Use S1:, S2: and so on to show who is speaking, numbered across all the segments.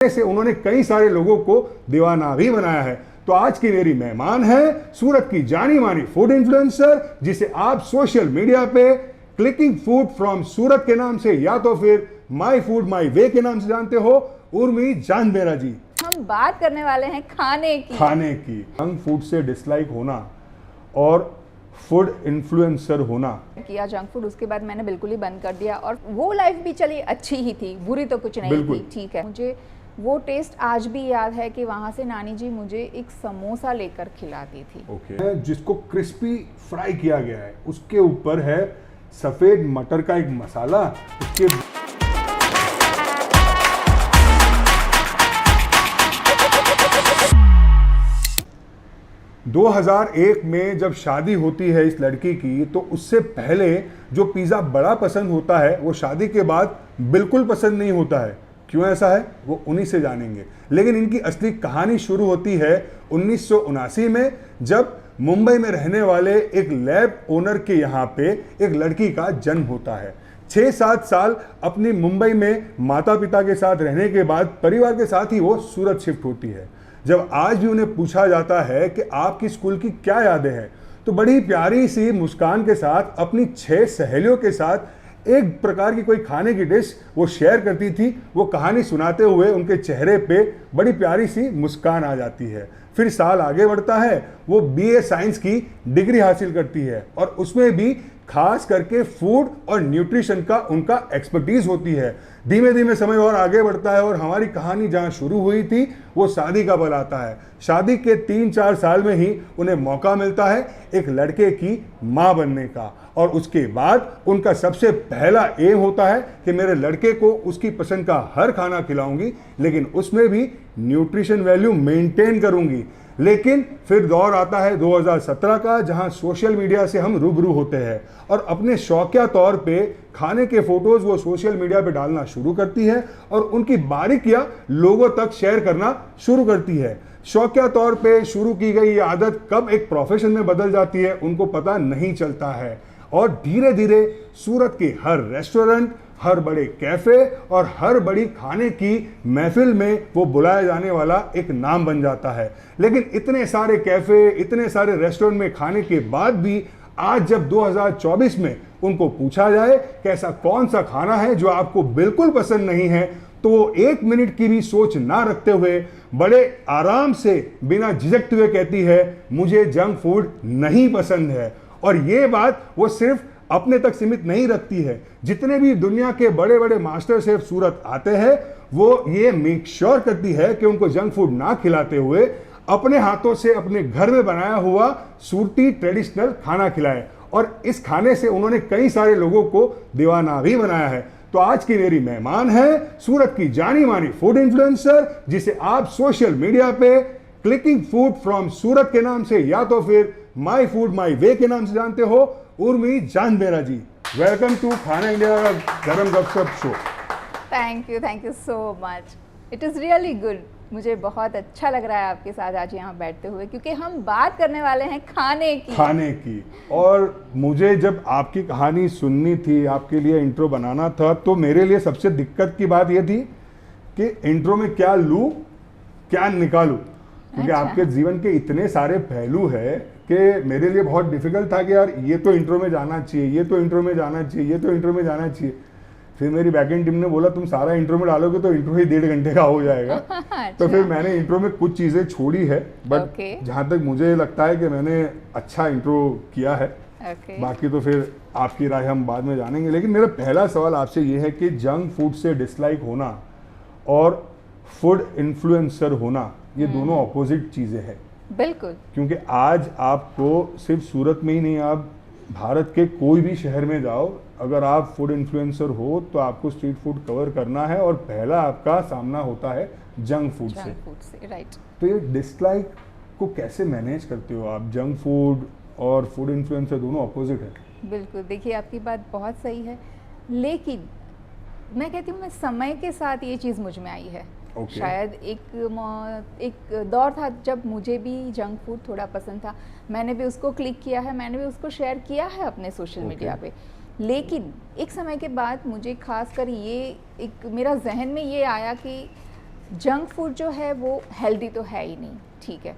S1: से उन्होंने कई सारे लोगों को दीवाना भी बनाया है। तो आज की मेरी मेहमान है सूरत की जानी मानी फूड इन्फ्लुएंसर, जिसे आप सोशल मीडिया पे क्लिकिंग फूड फ्रॉम सूरत के नाम से या तो फिर माई फूड माई वे के नाम से जानते हो, उर्मी जान बेरा जी।
S2: हम बात करने वाले हैं खाने की।
S1: जंक फूड से डिसलाइक होना और फूड इन्फ्लुएंसर होना
S2: किया जंक फूड, उसके बाद मैंने बिल्कुल ही बंद कर दिया और वो लाइफ भी चली अच्छी ही थी, बुरी तो कुछ नहीं थी, ठीक है। मुझे वो टेस्ट आज भी याद है कि वहाँ से नानी जी मुझे एक समोसा लेकर खिलाती थी।
S1: ओके। जिसको क्रिस्पी फ्राई किया गया है, उसके ऊपर है सफेद मटर का एक मसाला, उसके 2001 में जब शादी होती है इस लड़की की, तो उससे पहले जो पिज़्ज़ा बड़ा पसंद होता है वो शादी के बाद बिल्कुल पसंद नहीं होता है। क्यों ऐसा है वो उन्हीं से जानेंगे। लेकिन इनकी असली कहानी शुरू होती है 1979 में, जब मुंबई में रहने वाले एक लैब ओनर के यहाँ पे एक लड़की का जन्म होता है। 6-7 साल अपनी मुंबई में माता पिता के साथ रहने के बाद परिवार के साथ ही वो सूरत शिफ्ट होती है। जब आज भी उन्हें पूछा जाता है कि आपकी स्कूल की क्या यादें हैं, तो बड़ी प्यारी सी मुस्कान के साथ अपनी 6 सहेलियों के साथ एक प्रकार की कोई खाने की डिश वो शेयर करती थी। वो कहानी सुनाते हुए उनके चेहरे पे बड़ी प्यारी सी मुस्कान आ जाती है। फिर साल आगे बढ़ता है, वो BA साइंस की डिग्री हासिल करती है और उसमें भी खास करके फूड और न्यूट्रिशन का उनका एक्सपर्टीज होती है। धीमे धीमे समय और आगे बढ़ता है और हमारी कहानी जहां शुरू हुई थी वो शादी का पल आता है। शादी के 3-4 साल में ही उन्हें मौका मिलता है एक लड़के की मां बनने का, और उसके बाद उनका सबसे पहला एम होता है कि मेरे लड़के को उसकी पसंद का हर खाना खिलाऊंगी, लेकिन उसमें भी न्यूट्रिशन वैल्यू मेंटेन करूंगी। लेकिन फिर दौर आता है 2017 का, जहां सोशल मीडिया से हम रूबरू होते हैं और अपने शौकिया तौर पे खाने के फोटोज वो सोशल मीडिया पे डालना शुरू करती है और उनकी बारीकियां लोगों तक शेयर करना शुरू करती है। शौकिया तौर पे शुरू की गई ये आदत कब एक प्रोफेशन में बदल जाती है उनको पता नहीं चलता है, और धीरे धीरे सूरत के हर रेस्टोरेंट, हर बड़े कैफे और हर बड़ी खाने की महफिल में वो बुलाया जाने वाला एक नाम बन जाता है। लेकिन इतने सारे कैफे, इतने सारे रेस्टोरेंट में खाने के बाद भी आज जब 2024 में उनको पूछा जाए कि ऐसा कौन सा खाना है जो आपको बिल्कुल पसंद नहीं है, तो वो 1 मिनट की भी सोच ना रखते हुए बड़े आराम से बिना झिझकते हुए कहती है मुझे जंक फूड नहीं पसंद है। और ये बात वो सिर्फ अपने तक सीमित नहीं रखती है, जितने भी दुनिया के बड़े बड़े मास्टर शेफ सूरत आते हैं वो ये मेक श्योर करती है कि उनको जंक फूड ना खिलाते हुए अपने हाथों से अपने घर में बनाया हुआ सूरती ट्रेडिशनल खाना खिलाए, और इस खाने से उन्होंने कई सारे लोगों को दीवाना भी बनाया है। तो आज की मेरी मेहमान है सूरत की जानी मानी फूड इन्फ्लुएंसर, जिसे आप सोशल मीडिया पे क्लिकिंग फूड फ्रॉम सूरत के नाम से या तो फिर माई फूड माई वे के नाम से जानते हो, उर्मी जान बेरा जी। वेलकम टू खाना इंडिया गरम गपशप show.
S2: Thank you so much. It is really good. मुझे बहुत अच्छा लग रहा है आपके साथ आज यहाँ बैठते हुए, क्योंकि हम बात करने वाले हैं खाने की। और मुझे जब आपकी कहानी सुननी थी, आपके लिए इंट्रो बनाना था, तो मेरे लिए सबसे दिक्कत की बात यह थी कि इंट्रो में क्या लूँ क्या निकालूँ, क्योंकि आपके जीवन के इतने सारे पहलू है कि मेरे लिए बहुत डिफिकल्ट था कि यार ये तो इंट्रो में जाना चाहिए, ये तो इंट्रो में जाना चाहिए, ये तो इंट्रो में जाना चाहिए। फिर मेरी बैकएंड टीम ने बोला तुम सारा इंट्रो में डालोगे तो इंट्रो ही 1.5 घंटे का हो जाएगा। तो फिर मैंने इंट्रो में कुछ चीज़ें छोड़ी है, बट जहाँ तक मुझे लगता है कि मैंने अच्छा इंट्रो किया है। बाकी तो फिर आपकी राय हम बाद में जानेंगे। लेकिन मेरा पहला सवाल आपसे ये है कि जंक फूड से डिसलाइक होना और फूड इन्फ्लुएंसर होना, ये दोनों अपोजिट चीज़ें हैं। बिल्कुल।
S1: क्योंकि आज आपको सिर्फ सूरत में ही नहीं, आप भारत के कोई भी शहर में जाओ, अगर आप फूड इन्फ्लुएंसर हो तो आपको स्ट्रीट फूड कवर करना है और पहला आपका सामना होता है जंक फूड से।
S2: राइट।
S1: तो ये डिसलाइक को कैसे मैनेज करते हो आप? जंक फूड और फूड इन्फ्लुएंसर दोनों अपोजिट है।
S2: बिल्कुल, देखिए आपकी बात बहुत सही है, लेकिन मैं कहती हूँ मैं समय के साथ ये चीज़ मुझ में आई है। शायद एक दौर था जब मुझे भी जंक फूड थोड़ा पसंद था, मैंने भी उसको क्लिक किया है, मैंने भी उसको शेयर किया है अपने सोशल मीडिया पे। लेकिन एक समय के बाद मुझे खासकर ये एक मेरा जहन में ये आया कि जंक फूड जो है वो हेल्दी तो है ही नहीं, ठीक है,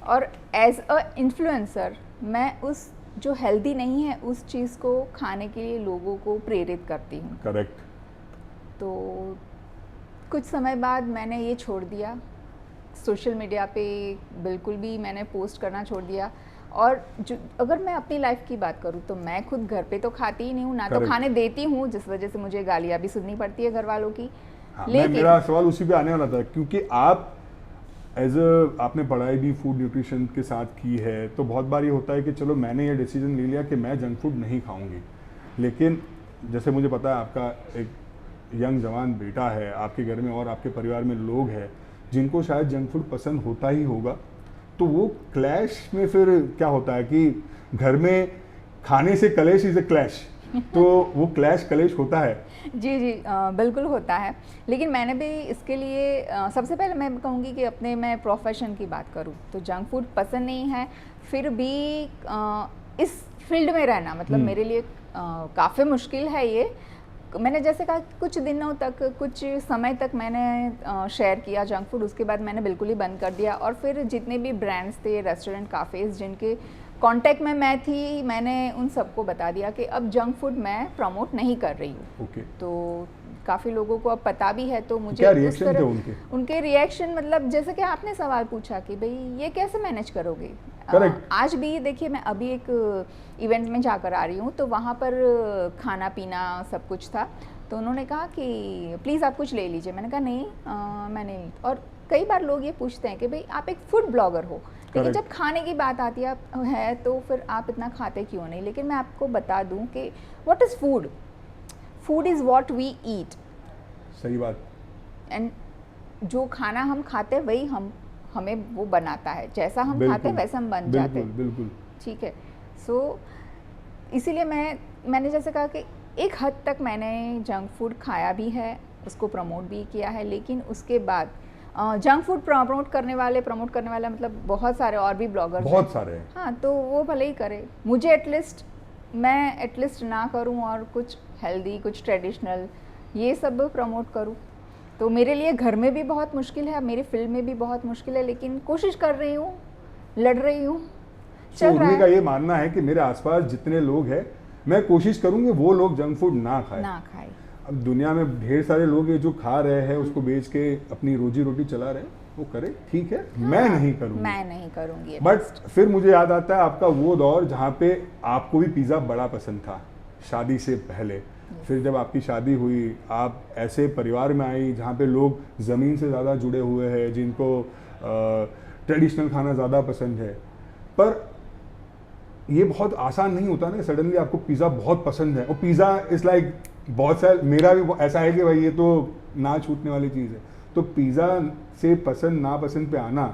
S2: और एज अ इन्फ्लुएंसर मैं उस जो हेल्दी नहीं है उस चीज़ को खाने के लिए लोगों को प्रेरित करती हूँ।
S1: करेक्ट।
S2: तो कुछ समय बाद मैंने ये छोड़ दिया, सोशल मीडिया पे बिल्कुल भी मैंने पोस्ट करना छोड़ दिया। और जो अगर मैं अपनी लाइफ की बात करूँ तो मैं खुद घर पे तो खाती ही नहीं हूँ, ना तो खाने देती हूँ, जिस वजह से मुझे गालियाँ भी सुननी पड़ती है घर वालों की।
S1: हाँ, मेरा सवाल उसी पे आने वाला था, क्योंकि आप आपने पढ़ाई भी फूड न्यूट्रिशन के साथ की है, तो बहुत बार ये होता है कि चलो मैंने ये डिसीजन ले लिया कि मैं जंक फूड नहीं खाऊंगी, लेकिन जैसे मुझे पता है आपका एक यंग जवान बेटा है आपके घर में और आपके परिवार में लोग हैं जिनको शायद जंक फूड पसंद होता ही होगा, तो वो क्लैश में फिर क्या होता है कि घर में खाने से कलेश इज ए क्लैश, तो वो क्लैश कलेश होता है?
S2: जी जी बिल्कुल होता है, लेकिन मैंने भी इसके लिए सबसे पहले मैं कहूँगी कि अपने मैं प्रोफेशन की बात करूँ तो जंक फूड पसंद नहीं है, फिर भी इस फील्ड में रहना मतलब मेरे लिए काफ़ी मुश्किल है। ये मैंने जैसे कहा कुछ दिनों तक, कुछ समय तक मैंने शेयर किया जंक फूड, उसके बाद मैंने बिल्कुल ही बंद कर दिया। और फिर जितने भी ब्रांड्स थे, रेस्टोरेंट, काफ़ेज़ जिनके कांटेक्ट में मैं थी, मैंने उन सबको बता दिया कि अब जंक फूड मैं प्रमोट नहीं कर रही हूँ।
S1: okay. तो
S2: काफ़ी लोगों को अब पता भी है, तो मुझे
S1: क्या रिएक्शन थे उनके
S2: रिएक्शन मतलब जैसे कि आपने सवाल पूछा कि भाई ये कैसे मैनेज करोगे। आज भी देखिए मैं अभी एक इवेंट में जाकर आ रही हूँ, तो वहाँ पर खाना पीना सब कुछ था, तो उन्होंने कहा कि प्लीज़ आप कुछ ले लीजिए। मैंने कहा नहीं मैं नहीं। और कई बार लोग ये पूछते हैं कि भाई आप एक फूड ब्लॉगर हो, लेकिन जब खाने की बात आती है तो फिर आप इतना खाते क्यों नहीं। लेकिन मैं आपको बता दूं कि what is food, food is what we eat.
S1: सही बात।
S2: एंड जो खाना हम खाते हैं वही हमें वो बनाता है, जैसा हम खाते हैं वैसा हम बन जाते हैं।
S1: बिल्कुल,
S2: ठीक है। सो इसीलिए मैंने जैसे कहा कि एक हद तक मैंने जंक फूड खाया भी है, उसको प्रमोट भी किया है, लेकिन उसके बाद जंक फूड प्रमोट करने वाले मतलब बहुत सारे और भी ब्लॉगर्स
S1: बहुत सारे हैं।
S2: हाँ, तो वो भले ही करे, मुझे मैं एटलीस्ट ना करूँ और कुछ हेल्दी, कुछ ट्रेडिशनल ये सब प्रमोट करूँ। तो मेरे लिए घर में भी बहुत मुश्किल है, मेरी फिल्म में भी बहुत मुश्किल है, लेकिन कोशिश कर रही हूँ, लड़ रही हूँ, चल रहा है।
S1: का ये मानना है कि मेरे आसपास जितने लोग हैं मैं कोशिश करूँगी वो लोग जंक फूड ना खाएं। अब दुनिया में ढेर सारे लोग हैं जो खा रहे हैं, उसको बेच के अपनी रोजी रोटी चला रहे हैं, वो करे, ठीक है। हाँ, मैं नहीं करूँगी। बट फिर मुझे याद आता है आपका वो दौर जहाँ पे आपको भी पिज़्ज़ा बड़ा पसंद था शादी से पहले। फिर जब आपकी शादी हुई, आप ऐसे परिवार में आई जहाँ पे लोग ज़मीन से ज़्यादा जुड़े हुए हैं, जिनको ट्रेडिशनल खाना ज़्यादा पसंद है। पर ये बहुत आसान नहीं होता ना, सडनली आपको पिज़्ज़ा बहुत पसंद है, और पिज़्ज़ा इज़ लाइक बहुत सारे, मेरा भी ऐसा है कि भाई ये तो ना छूटने वाली चीज़ है। तो पिज़्ज़ा से पसंद नापसंद पे आना,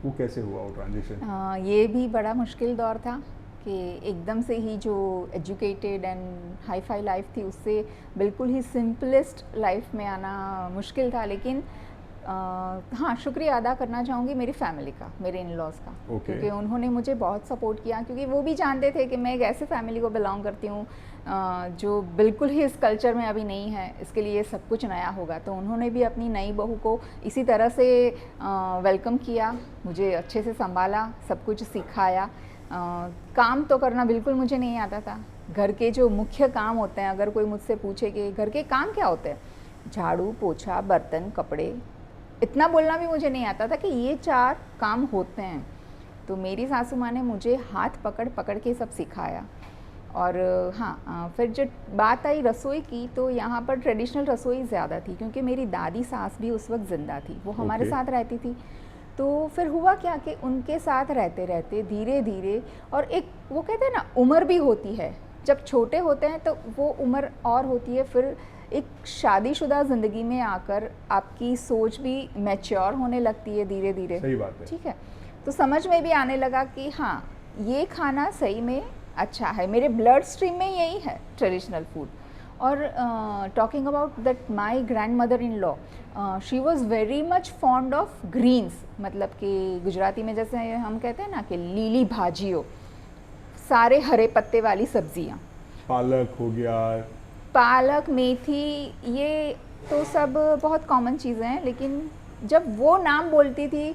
S1: वो कैसे हुआ वो ट्रांजिशन?
S2: ये भी बड़ा मुश्किल दौर था कि एकदम से ही जो educated and hi fi life थी उससे बिल्कुल ही सिंपलेस्ट लाइफ में आना मुश्किल था। लेकिन हाँ, शुक्रिया अदा करना चाहूँगी मेरी फैमिली का, मेरे इन लॉज का, क्योंकि उन्होंने मुझे बहुत सपोर्ट किया, क्योंकि वो भी जानते थे कि मैं एक ऐसे फैमिली को बिलोंग करती हूँ जो बिल्कुल ही इस कल्चर में अभी नहीं है, इसके लिए सब कुछ नया होगा। तो उन्होंने भी अपनी नई बहू को इसी तरह से वेलकम किया, मुझे अच्छे से संभाला, सब कुछ सिखाया। काम तो करना बिल्कुल मुझे नहीं आता था। घर के जो मुख्य काम होते हैं, अगर कोई मुझसे पूछे कि घर के काम क्या होते हैं, झाड़ू, पोछा, बर्तन, कपड़े, इतना बोलना भी मुझे नहीं आता था कि ये 4 काम होते हैं। तो मेरी सासू माँ ने मुझे हाथ पकड़ पकड़ के सब सिखाया। और हाँ, फिर जब बात आई रसोई की, तो यहाँ पर ट्रेडिशनल रसोई ज़्यादा थी, क्योंकि मेरी दादी सास भी उस वक्त ज़िंदा थी, वो हमारे साथ रहती थी। तो फिर हुआ क्या कि उनके साथ रहते रहते धीरे धीरे, और एक वो कहते हैं ना उम्र भी होती है, जब छोटे होते हैं तो वो उम्र और होती है, फिर एक शादीशुदा ज़िंदगी में आकर आपकी सोच भी मैच्योर होने लगती है धीरे धीरे।
S1: सही बात है।
S2: ठीक है, तो समझ में भी आने लगा कि हाँ, ये खाना सही में अच्छा है, मेरे ब्लड स्ट्रीम में यही है ट्रेडिशनल फूड। और talking about that, my grand mother in law, she was very much fond of greens, मतलब कि गुजराती में जैसे हम कहते हैं ना कि लीली भाजियो, सारे हरे पत्ते वाली सब्जियाँ,
S1: पालक हो गया,
S2: पालक, मेथी, ये तो सब बहुत कॉमन चीज़ें हैं, लेकिन जब वो नाम बोलती थी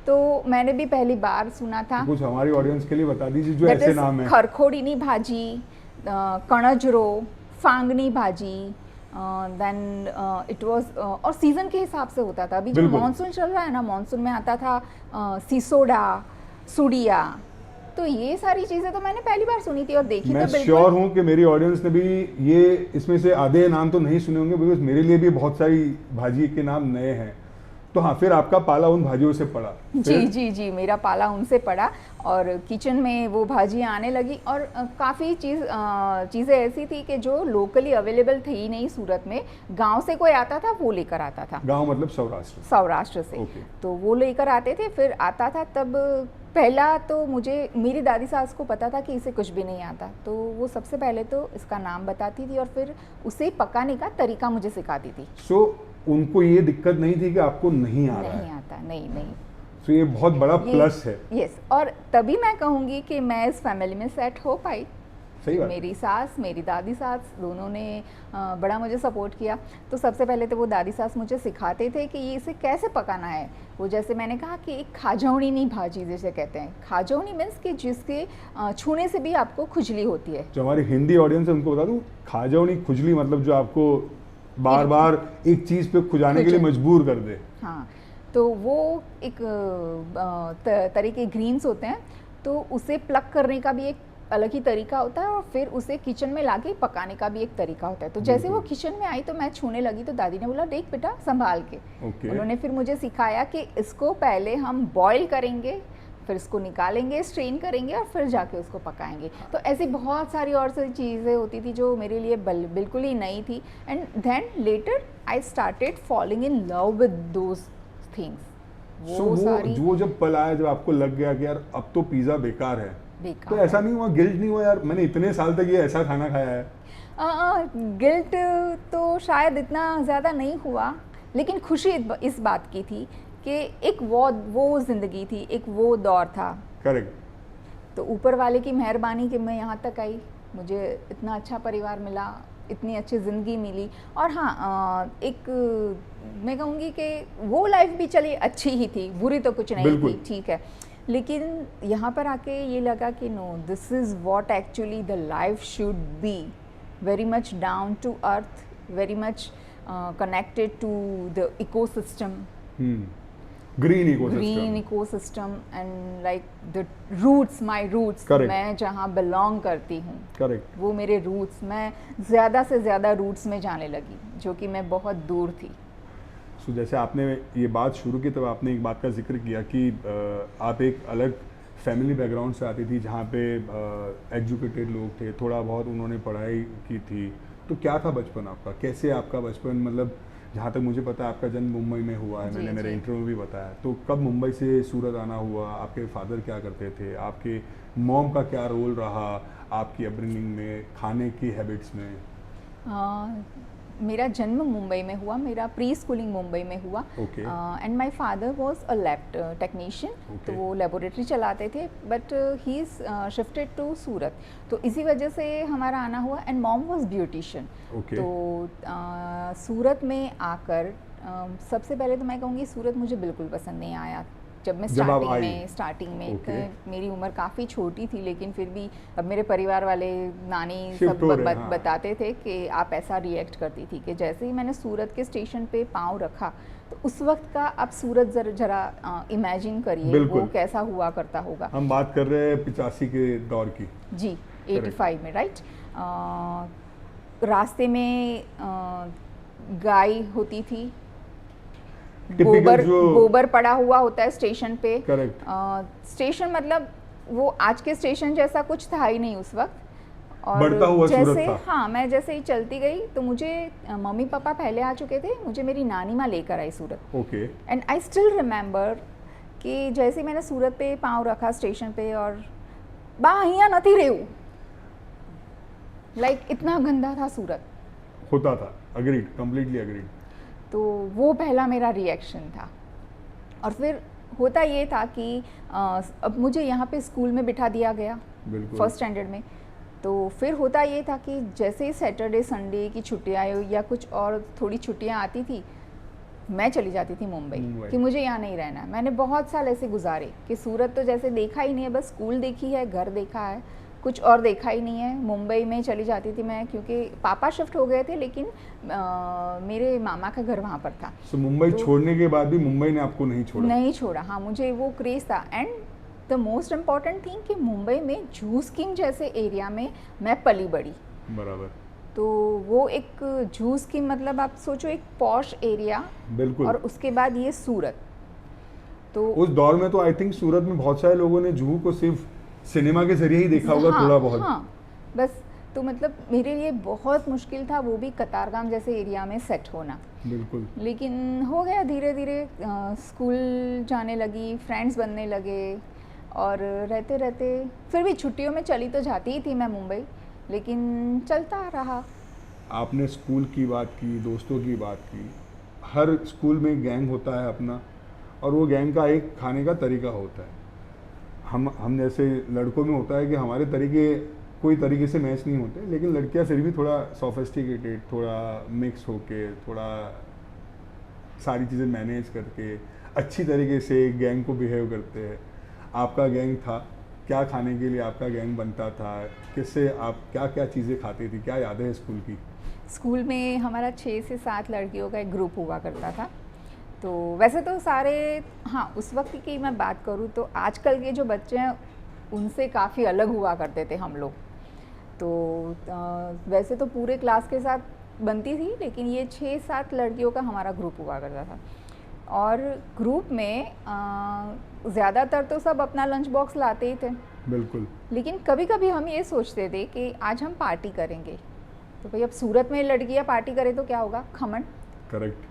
S2: तो मैंने भी पहली बार सुना था।
S1: कुछ हमारी ऑडियंस के लिए बता दीजिए जो
S2: That
S1: ऐसे
S2: is
S1: नाम है।
S2: खरखोड़ीनी भाजी, कणजरो, फांगनी भाजी, देन इट वाज, और सीजन के हिसाब से होता था। अभी जो
S1: बिल्कुल।
S2: मानसून चल रहा है ना, मानसून में आता था सिसोड़ा, सुडिया, तो ये सारी चीज़ें तो मैंने पहली बार सुनी थी और देखी
S1: मैं
S2: तो बिल्कुल।
S1: श्योर हूँ कि मेरी ऑडियंस ने भी ये इसमें से आधे नाम तो नहीं सुने होंगे, बिकॉज मेरे लिए भी बहुत सारी भाजी के नाम नए हैं। तो हाँ, फिर आपका पाला उन भाजियों से पड़ा।
S2: जी जी जी, मेरा पाला उनसे पड़ा और किचन में वो भाजी आने लगी। और काफ़ी चीज़ें ऐसी थी कि जो लोकली अवेलेबल थी ही नहीं सूरत में, गांव से कोई आता था वो लेकर आता था।
S1: गांव मतलब सौराष्ट्र?
S2: सौराष्ट्र से।
S1: Okay.
S2: तो वो लेकर आते थे, फिर आता था। तब पहला तो मुझे मेरी दादी सास को पता था कि इसे कुछ भी नहीं आता, तो वो सबसे पहले तो इसका नाम बताती थी और फिर उसे पकाने का तरीका मुझे सिखाती थी।
S1: सो उनको ये दिक्कत नहीं थी कि आपको नहीं आ रहा है?
S2: नहीं आता, नहीं नहीं।
S1: तो ये बहुत बड़ा प्लस है।
S2: यस, और तभी मैं कहूँगी कि मैं इस फैमिली में सेट हो पाई।
S1: सही बात।
S2: मेरी सास, मेरी दादी सास दोनों ने बड़ा मुझे सपोर्ट किया। तो सबसे पहले तो वो दादी सास मुझे सिखाते थे कि ये इसे कैसे पकाना है। वो जैसे मैंने कहा कि एक खाजौनी भाजी जिसे कहते हैं। खाजौनी मीन्स कि जिसके छूने से भी आपको खुजली होती है।
S1: जो हमारी हिंदी ऑडियंस है उनको बता दूं, खाजौनी खुजली मतलब जो आपको बार बार एक चीज़ पे खुजाने के लिए मजबूर कर दे।
S2: हाँ, तो वो एक तरह के ग्रीन्स होते हैं, तो उसे प्लक करने का भी एक अलग ही तरीका होता है और फिर उसे किचन में लाके पकाने का भी एक तरीका होता है। तो जैसे वो किचन में आई तो मैं छूने लगी तो दादी ने बोला देख बेटा संभाल के। उन्होंने फिर मुझे सिखाया कि इसको पहले हम बॉईल करेंगे, फिर इसको निकालेंगे, स्ट्रेन करेंगे और फिर जाके उसको पकाएंगे। तो ऐसी बहुत सारी और सारी चीज़ें होती थी जो मेरे लिए बिल्कुल ही नई थी। And then later I started falling in love with those things.
S1: वो जब पल आया, जब आपको लग गया कि यार अब तो पिज़्ज़ा बेकार है, तो ऐसा नहीं हुआ, गिल्ट नहीं हुआ यार मैंने इतने साल तक ये ऐसा खाना खाया है?
S2: गिल्ट तो शायद इतना ज़्यादा नहीं हुआ, लेकिन खुशी इस बात की थी कि एक वो ज़िंदगी थी, एक वो दौर था।
S1: करेक्ट।
S2: तो ऊपर वाले की मेहरबानी कि मैं यहाँ तक आई, मुझे इतना अच्छा परिवार मिला, इतनी अच्छी ज़िंदगी मिली। और हाँ, एक मैं कहूँगी कि वो लाइफ भी चली अच्छी ही थी, बुरी तो कुछ नहीं थी, ठीक है। लेकिन यहाँ पर आके ये लगा कि no, this is what actually the life should be, very much down to earth, very much connected to the ecosystem, green ecosystem and like the roots, my roots. मैं जहाँ बिलोंग करती हूँ, करेक्ट, वो मेरे रूट्स। मैं ज़्यादा से ज़्यादा रूट्स में जाने लगी, जो कि मैं बहुत दूर थी।
S1: सो जैसे आपने ये बात शुरू की तब आपने एक बात का जिक्र किया कि आप एक अलग फैमिली बैकग्राउंड से आती थी जहाँ पे एजुकेटेड लोग थे, थोड़ा बहुत उन्होंने पढ़ाई की थी। तो क्या था बचपन आपका, कैसे आपका बचपन, मतलब जहाँ तक मुझे पता है आपका जन्म मुंबई में हुआ है, मैंने मेरे इंटरव्यू में भी बताया। तो कब मुंबई से सूरत आना हुआ, आपके फादर क्या करते थे, आपके मॉम का क्या रोल रहा आपकी अपब्रिंगिंग में, खाने की हैबिट्स में?
S2: मेरा जन्म मुंबई में हुआ, मेरा प्री स्कूलिंग मुंबई में हुआ। And my father was a lab technician, तो वो लेबोरेटरी चलाते थे, but he is shifted to Surat, तो इसी वजह से हमारा आना हुआ। And mom was beautician. तो सूरत में आकर सबसे पहले तो मैं कहूँगी सूरत मुझे बिल्कुल पसंद नहीं आया। जब मैं स्टार्टिंग में मेरी उम्र काफ़ी छोटी थी, लेकिन फिर भी अब मेरे परिवार वाले, नानी सब बताते थे कि आप ऐसा रिएक्ट करती थी कि जैसे ही मैंने सूरत के स्टेशन पे पाँव रखा तो उस वक्त का आप सूरत जरा इमेजिन करिए वो कैसा हुआ करता होगा।
S1: हम बात कर रहे हैं 85 के दौर की।
S2: जी, 85 में, राइट। रास्ते में गाय होती थी, गोबर पड़ा हुआ होता है स्टेशन पे।
S1: करेक्ट।
S2: स्टेशन मतलब वो आज के स्टेशन जैसा कुछ था ही नहीं उस वक्त। और
S1: बढ़ता हुआ
S2: जैसे हाँ, मैं जैसे ही चलती गई तो मुझे मम्मी पापा पहले आ चुके थे, मुझे मेरी नानी माँ लेकर आई Surat.
S1: Okay.
S2: And I still remember कि जैसे मैंने सूरत पे पाँव रखा स्टेशन पे और बा यहाँ नहीं रहूँ, लाइक इतना गंदा था सूरत
S1: होता था। Agreed, completely agreed.
S2: तो वो पहला मेरा रिएक्शन था। और फिर होता ये था कि अब मुझे यहाँ पे स्कूल में बिठा दिया गया फर्स्ट स्टैंडर्ड में। तो फिर होता ये था कि जैसे ही सैटरडे संडे की छुट्टियाँ या कुछ और थोड़ी छुट्टियाँ आती थी, मैं चली जाती थी मुंबई कि मुझे यहाँ नहीं रहना। मैंने बहुत साल ऐसे गुजारे कि सूरत तो जैसे देखा ही नहीं है, बस स्कूल देखी है, घर देखा है, कुछ और देखा ही नहीं है। मुंबई में चली जाती थी मैं, क्योंकि पापा शिफ्ट हो गए थे, लेकिन मेरे मामा का घर वहाँ पर था।
S1: तो मुंबई छोड़ने के बाद भी मुंबई ने आपको नहीं छोड़ा?
S2: नहीं छोड़ा, हाँ, मुझे वो क्रेज़ था। And the most important thing कि मुंबई में जूस किंग जैसे एरिया में मैं पली बड़ी।
S1: बराबर।
S2: तो वो एक जूस की मतलब आप सोचो एक पॉश एरिया,
S1: बिल्कुल।
S2: और उसके बाद ये सूरत। तो
S1: उस दौर में तो आई थिंक सूरत में बहुत सारे लोगों ने जुहू को सिर्फ सिनेमा के जरिए ही देखा होगा।
S2: हाँ,
S1: थोड़ा बहुत।
S2: हाँ, बस। तो मतलब मेरे लिए बहुत मुश्किल था वो भी कतारगाम जैसे एरिया में सेट होना।
S1: बिल्कुल।
S2: लेकिन हो गया धीरे धीरे, स्कूल जाने लगी, फ्रेंड्स बनने लगे, और रहते रहते फिर भी छुट्टियों में चली तो जाती ही थी मैं मुंबई, लेकिन चलता रहा।
S1: आपने स्कूल की बात की, दोस्तों की बात की। हर स्कूल में गैंग होता है अपना, और वो गैंग का एक खाने का तरीका होता है। हम जैसे लड़कों में होता है कि हमारे तरीके कोई तरीके से मैच नहीं होते, लेकिन लड़कियां फिर भी थोड़ा सोफिस्टिकेटेड, थोड़ा मिक्स होके, थोड़ा सारी चीज़ें मैनेज करके अच्छी तरीके से गैंग को बिहेव करते हैं। आपका गैंग था, क्या खाने के लिए आपका गैंग बनता था, किससे आप क्या क्या चीज़ें खाती थी, क्या यादें हैं स्कूल की?
S2: स्कूल में हमारा 6 से 7 लड़कियों का एक ग्रुप हुआ करता था। तो वैसे तो सारे, हाँ, उस वक्त की मैं बात करूँ तो आजकल के जो बच्चे हैं उनसे काफ़ी अलग हुआ करते थे हम लोग। तो वैसे तो पूरे क्लास के साथ बनती थी, लेकिन ये 6-7 लड़कियों का हमारा ग्रुप हुआ करता था। और ग्रुप में ज़्यादातर तो सब अपना लंच बॉक्स लाते ही थे।
S1: बिल्कुल।
S2: लेकिन कभी कभी हम ये सोचते थे कि आज हम पार्टी करेंगे, तो भाई अब सूरत में लड़कियां पार्टी करें तो क्या होगा, खमन।
S1: करेक्ट।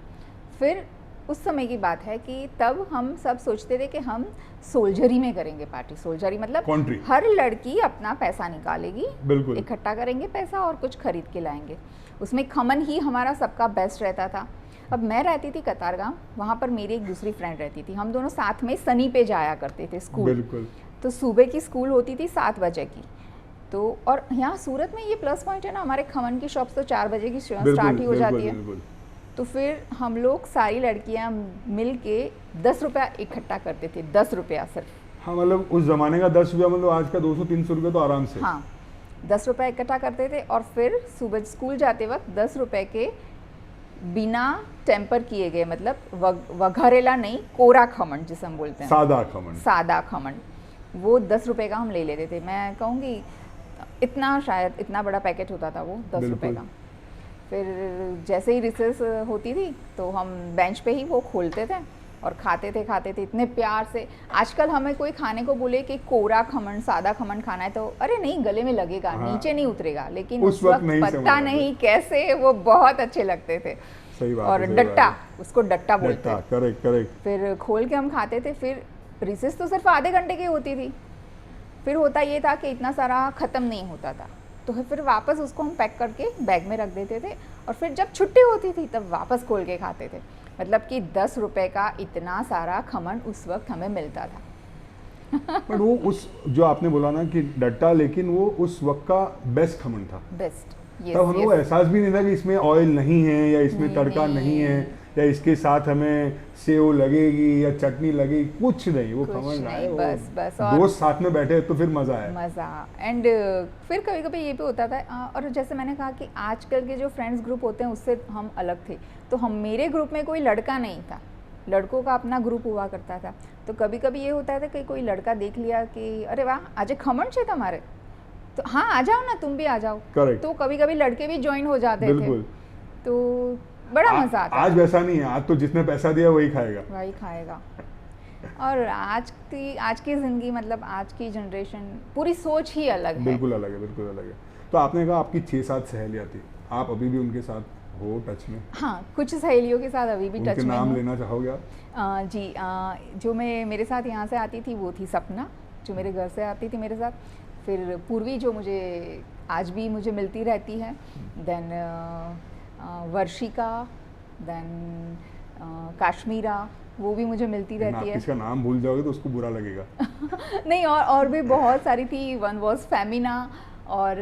S2: फिर उस समय की बात है कि तब हम सब सोचते थे कि हम सोल्जरी में करेंगे पार्टी। सोल्जरी मतलब
S1: Country।
S2: हर लड़की अपना पैसा निकालेगी,
S1: बिल्कुल।
S2: इकट्ठा करेंगे पैसा और कुछ खरीद के लाएंगे। उसमें खमन ही हमारा सबका बेस्ट रहता था। अब मैं रहती थी कतारगांव, वहाँ पर मेरी एक दूसरी फ्रेंड रहती थी, हम दोनों साथ में सनी पे जाया करते थे स्कूल।
S1: बिल्कुल।
S2: तो सुबह की स्कूल होती थी 7 बजे की। तो और यहाँ सूरत में ये प्लस पॉइंट है ना, हमारे खमन की शॉप्स तो 4 बजे की स्टार्ट ही हो जाती है।
S1: बिल्कुल।
S2: तो फिर हम लोग सारी लड़कियाँ मिल के 10 रुपया इकट्ठा करते थे, 10 रुपया सिर्फ।
S1: हाँ, मतलब उस जमाने का 10 रुपया मतलब आज का 200-300 रुपये तो आराम से।
S2: हाँ, 10 रुपया इकट्ठा करते थे, और फिर सुबह स्कूल जाते वक्त 10 रुपये के बिना टेम्पर किए गए, मतलब वघरेला नहीं, कोरा खमन जिसे हम बोलते हैं,
S1: सादा खमन।
S2: सादा खमन, वो 10 रुपये का हम ले लेते थे। मैं कहूँगी इतना, शायद इतना बड़ा पैकेट होता था वो 10 रुपये का। फिर जैसे ही रिसेस होती थी तो हम बेंच पे ही वो खोलते थे और खाते थे इतने प्यार से। आजकल हमें कोई खाने को बोले कि कोरा खमन, सादा खमन खाना है तो अरे नहीं, गले में लगेगा,
S1: हाँ,
S2: नीचे नहीं उतरेगा। लेकिन
S1: उस वक्त नहीं
S2: पता नहीं कैसे वो बहुत अच्छे लगते थे।
S1: सही बात
S2: और
S1: है,
S2: डट्टा, उसको डट्टा बोलते हैं।
S1: Correct correct.
S2: फिर खोल के हम खाते थे। फिर रिसेस तो सिर्फ आधे घंटे की होती थी। फिर होता ये था कि इतना सारा ख़त्म नहीं होता था, तो फिर वापस उसको हम पैक करके बैग में रख देते थे, और फिर जब छुट्टी होती थी तब वापस खोल के खाते थे। मतलब कि 10 रुपये का इतना सारा खमन उस वक्त हमें मिलता था।
S1: बट वो उस जो आपने बोला ना कि डट्टा, लेकिन वो उस वक्त का बेस्ट खमन था।
S2: बेस्ट।
S1: तब हमें वो एहसास भी नहीं था कि इसमें ऑयल नहीं है या इसमें तड़का नहीं है या इसके साथ हमें सेव लगेगी या चटनी लगेगी, कुछ नहीं। वो खमन आए,
S2: बस
S1: दोस्त साथ में बैठे तो फिर मज़ा आया।
S2: मज़ा। एंड फिर कभी कभी ये भी होता था, और जैसे मैंने कहा कि आजकल के जो फ्रेंड्स ग्रुप होते हैं उससे हम अलग थे। तो हम, मेरे ग्रुप में कोई लड़का नहीं था, लड़कों का अपना ग्रुप हुआ करता था। तो कभी कभी ये होता था कि कोई लड़का देख लिया कि अरे वाह आज खमन छे तुम्हारे, तो हाँ आ जाओ ना, तुम भी आ जाओ।
S1: करेक्ट।
S2: तो कभी कभी लड़के भी ज्वाइन हो जाते
S1: बिल्कुल।
S2: थे, तो बड़ा मजा आता।
S1: आज वैसा नहीं है, आज तो जिसने पैसा दिया वही खाएगा। और आज की जिंदगी, मतलब आज की जनरेशन, पूरी सोच ही अलग है। बिल्कुल अलग है। तो आपने कहा आपकी 6-7 सहेलियाँ थी, आप अभी भी उनके साथ हो टच में?
S2: हाँ, कुछ सहेलियों के साथ अभी भी टच में।
S1: उनके नाम लेना चाहोगे आप?
S2: जी, जो मेरे साथ यहाँ से आती थी वो थी सपना, जो मेरे घर से आती थी मेरे साथ। फिर पूर्वी, जो मुझे आज भी मुझे मिलती रहती है। देन वर्षिका, देन काश्मीरा, वो भी मुझे मिलती रहती है।
S1: इसका नाम भूल जाओगे तो उसको बुरा लगेगा।
S2: नहीं, और भी बहुत सारी थी। वन वॉज फेमिना, और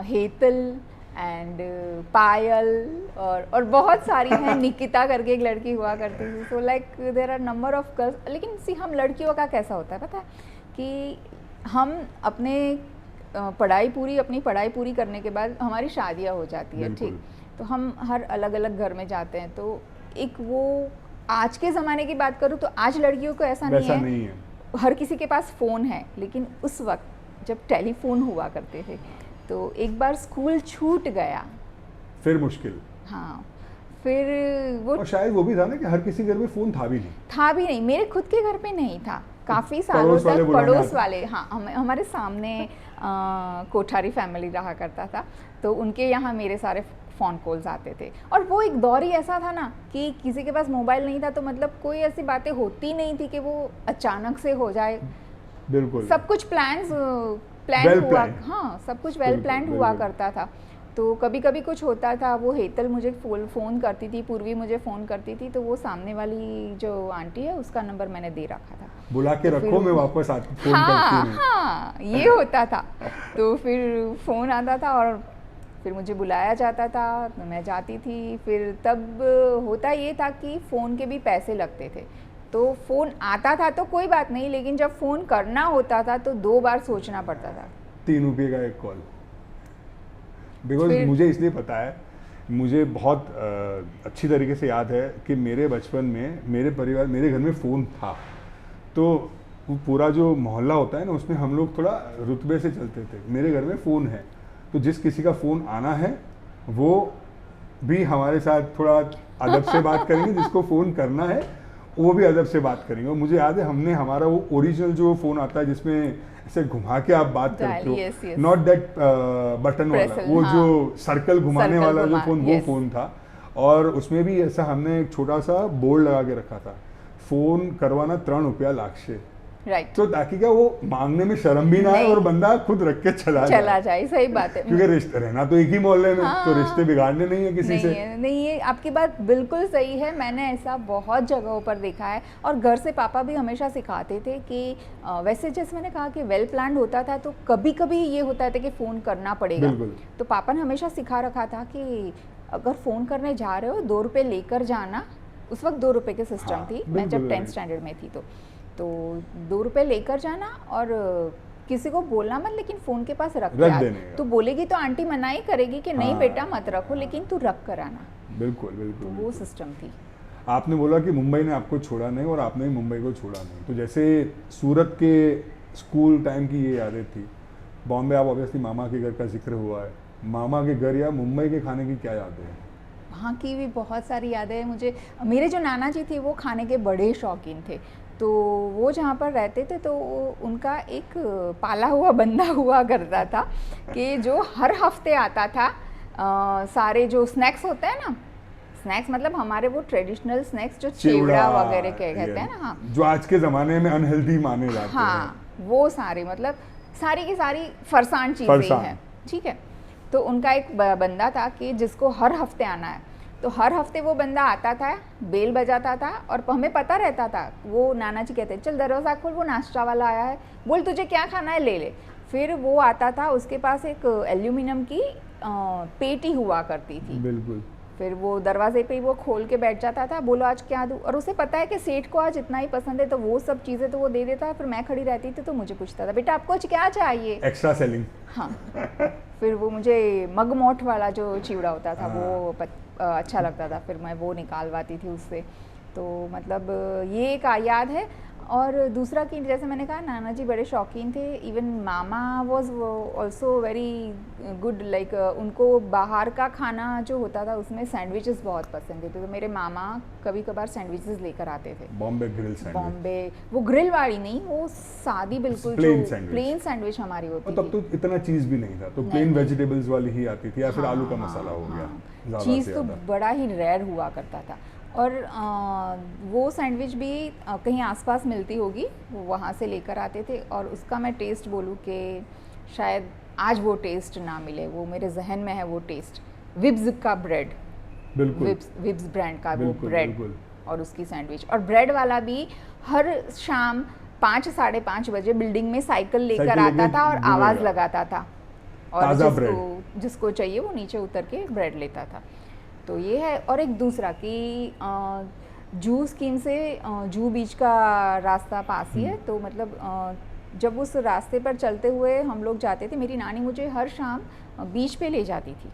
S2: हेतल एंड पायल और बहुत सारी हैं। निकिता करके एक लड़की हुआ करती थी। So like there are number of girls. लेकिन सी हम लड़कियों का कैसा होता है पता है कि हम अपने अपनी पढ़ाई पूरी करने के बाद हमारी शादियां हो जाती है, ठीक, तो हम हर अलग अलग घर में जाते हैं। तो एक वो आज के ज़माने की बात करूँ तो आज लड़कियों को ऐसा नहीं है। हर किसी के पास फ़ोन है, लेकिन उस वक्त जब टेलीफोन हुआ करते थे तो एक बार स्कूल छूट गया
S1: फिर मुश्किल।
S2: हाँ, फिर वो
S1: और शायद वो भी था ना कि हर किसी घर में फ़ोन था भी नहीं। मेरे खुद के घर पे नहीं था काफ़ी सालों तक। पड़ोस वाले, हाँ, हमारे सामने कोठारी फैमिली रहा करता था, तो उनके यहाँ मेरे सारे फ़ोन कॉल्स आते थे। और वो एक दौर ही ऐसा था ना कि किसी के पास मोबाइल नहीं था, तो मतलब कोई ऐसी बातें होती नहीं थी कि वो अचानक से हो जाए। बिल्कुल,
S2: सब कुछ प्लान हुआ, हाँ, सब कुछ वेल प्लान्ड हुआ करता था। तो कभी कभी कुछ होता था, वो हेतल मुझे फ़ोन करती थी, पूर्वी मुझे फ़ोन करती थी, तो वो सामने वाली जो आंटी है उसका नंबर मैंने दे रखा था,
S1: बुला के
S2: तो
S1: रखो, मैं वापस फ़ोन
S2: हाँ,
S1: करती हूँ।
S2: हाँ, ये होता था। तो फिर फ़ोन आता था और फिर मुझे बुलाया जाता था, तो मैं जाती थी। फिर तब होता ये था कि फ़ोन के भी पैसे लगते थे, तो फ़ोन आता था तो कोई बात नहीं, लेकिन जब फ़ोन करना होता था तो 2 बार सोचना पड़ता था।
S1: 3 रुपये का एक कॉल। बिकॉज मुझे इसलिए पता है, मुझे बहुत अच्छी तरीके से याद है कि मेरे बचपन में मेरे घर में फ़ोन था, तो वो पूरा जो मोहल्ला होता है ना उसमें हम लोग थोड़ा रुतबे से चलते थे। मेरे घर में फ़ोन है, तो जिस किसी का फ़ोन आना है वो भी हमारे साथ थोड़ा अदब से बात करेंगे, जिसको फ़ोन करना है वो भी अदब से बात करेंगे। और मुझे याद है हमने हमारा वो ओरिजिनल जो फ़ोन आता है जिसमें ऐसे घुमा के आप बात करते हो, नॉट दैट बटन वाला, वो हाँ, जो सर्कल घुमाने वाला जो फ़ोन, वो फ़ोन था। और उसमें भी ऐसा हमने एक छोटा सा बोर्ड लगा के रखा था, फ़ोन करवाना 3 रुपया लाख
S2: राइट,
S1: तो ताकि क्या वो मांगने में शर्म भी ना आए और बंदा खुद रख के चला जाए।
S2: सही बात है,
S1: क्योंकि रिश्ते रहना तो एक ही मोहल्ले में, तो रिश्ते बिगाड़ने नहीं है किसी से।
S2: नहीं है, आपकी बात बिल्कुल सही है। मैंने ऐसा बहुत जगहों पर देखा है, और घर से पापा भी हमेशा सिखाते थे कि वैसे जैसे मैंने कहा कि वेल प्लान्ड होता था, तो कभी कभी ये होता था कि फ़ोन करना पड़ेगा। तो पापा ने हमेशा सिखा रखा था कि अगर फ़ोन करने जा रहे हो 2 रुपये लेकर जाना। उस वक्त 2 रुपये के सिस्टम थी, मैं जब 10th स्टैंडर्ड में थी तो 2 रुपये लेकर जाना और किसी को बोलना मत, लेकिन फ़ोन के पास रख देना। तो बोलेगी तो आंटी मना ही करेगी कि नहीं बेटा मत रखो, लेकिन तू रख कर आना।
S1: बिल्कुल।
S2: तो वो सिस्टम थी।
S1: आपने बोला कि मुंबई ने आपको छोड़ा नहीं और आपने भी मुंबई को छोड़ा नहीं, तो जैसे सूरत के स्कूल टाइम की ये यादें थी, बॉम्बे आप ऑब्वियसली मामा के घर का जिक्र हुआ है, मामा के घर या मुंबई के खाने की क्या यादें हैं?
S2: वहाँ की भी बहुत सारी यादें हैं मुझे। मेरे जो नाना जी थे वो खाने के बड़े शौकीन थे, तो वो जहाँ पर रहते थे तो उनका एक पाला हुआ बंदा हुआ करता था कि जो हर हफ्ते आता था। सारे जो स्नैक्स होते हैं ना, स्नैक्स मतलब हमारे वो ट्रेडिशनल स्नैक्स जो चिवड़ा वगैरह कहते हैं ना, हाँ,
S1: जो आज के ज़माने में अनहेल्दी माने जाते हैं,
S2: हाँ, वो सारे मतलब सारी की सारी फरसान चीज़ें हैं, ठीक है। तो उनका एक बंदा था कि जिसको हर हफ्ते आना है, तो हर हफ्ते वो बंदा आता था, बेल बजाता था और हमें पता रहता था। वो नाना जी कहते चल दरवाज़ा खोल, वो नाश्ता वाला आया है, बोल तुझे क्या खाना है ले ले। फिर वो आता था, उसके पास एक एल्यूमिनियम की पेटी हुआ करती थी,
S1: बिल्कुल।
S2: फिर वो दरवाजे पे ही वो खोल के बैठ जाता था, बोलो आज क्या दूँ, और उसे पता है कि सेठ को आज इतना ही पसंद है, तो वो सब चीज़ें तो वो दे देता है। फिर मैं खड़ी रहती थी तो मुझे पूछता था बेटा आपको आज क्या चाहिए,
S1: एक्स्ट्रा सेलिंग।
S2: हाँ, फिर वो मुझे मगमोट वाला जो चिवड़ा होता था वो अच्छा लगता था, फिर मैं वो निकालवाती थी उससे। तो मतलब ये एक याद है। और दूसरा कि जैसे मैंने कहा नाना जी बड़े शौकीन थे, even mama was also very good, like उनको बाहर का खाना जो होता था उसमें सैंडविचेस बहुत पसंद थे, तो मेरे मामा कभी कभार सैंडविचेस लेकर आते थे।
S1: बॉम्बे ग्रिल सैंडविच,
S2: बॉम्बे वो ग्रिल वाली नहीं, वो सादी बिल्कुल प्लेन सैंडविच हमारी होती थी।
S1: तब तो इतना चीज़ भी नहीं था, तो प्लेन वेजिटेबल्स वाली ही आती थी, या फिर आलू का मसाला हो गया,
S2: चीज़ तो बड़ा ही रेयर हुआ करता था। और वो सैंडविच भी कहीं आसपास मिलती होगी, वहाँ से लेकर आते थे, और उसका मैं टेस्ट बोलूँ कि शायद आज वो टेस्ट ना मिले, वो मेरे जहन में है वो टेस्ट। विब्स का ब्रेड,
S1: बिल्कुल,
S2: विब्स ब्रांड का वो ब्रेड और उसकी सैंडविच, और ब्रेड वाला भी हर शाम 5 साढ़े 5 बजे बिल्डिंग में साइकिल लेकर आता था और आवाज़ लगाता था और
S1: ताज़ा
S2: जिसको चाहिए वो नीचे उतर के ब्रेड लेता था। तो ये है। और एक दूसरा कि जू स्कीम से जू बीच का रास्ता पास ही है, तो मतलब जब उस रास्ते पर चलते हुए हम लोग जाते थे, मेरी नानी मुझे हर शाम बीच पे ले जाती थी।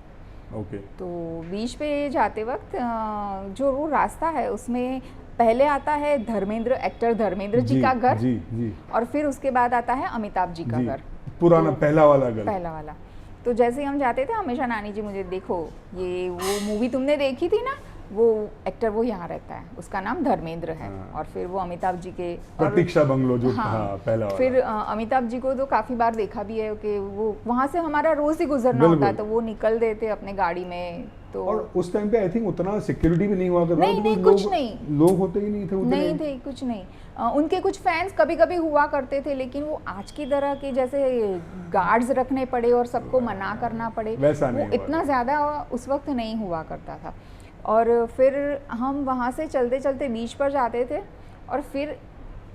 S1: ओके।
S2: तो बीच पे जाते वक्त जो वो रास्ता है उसमें पहले आता है धर्मेंद्र, एक्टर धर्मेंद्र जी का घर।
S1: जी जी।
S2: और फिर उसके बाद आता है अमिताभ जी का घर,
S1: पुराना
S2: तो
S1: पहला वाला घर।
S2: पहला वाला। तो जैसे ही हम जाते थे हमेशा नानी जी मुझे, देखो ये वो मूवी तुमने देखी थी ना, वो एक्टर वो यहाँ रहता है, उसका नाम धर्मेंद्र है।
S1: हाँ।
S2: और फिर वो अमिताभ जी के
S1: प्रतीक्षा बंगलो जो पहला वाला।
S2: फिर अमिताभ जी को तो काफ़ी बार देखा भी है कि वो वहाँ से हमारा रोज़ ही गुजरना होता है, तो वो निकल देते अपने गाड़ी में। तो
S1: और उस टाइम पे आई थिंक उतना सिक्योरिटी भी नहीं हुआ करता,
S2: नहीं, कुछ नहीं,
S1: लोग होते ही नहीं थे उतने।
S2: नहीं थे, कुछ नहीं। उनके कुछ फैंस कभी कभी हुआ करते थे, लेकिन वो आज की तरह के जैसे गार्ड्स रखने पड़े और सबको मना करना पड़े,
S1: वैसा
S2: वो
S1: नहीं
S2: इतना ज़्यादा उस वक्त नहीं हुआ करता था। और फिर हम वहाँ से चलते चलते बीच पर जाते थे, और फिर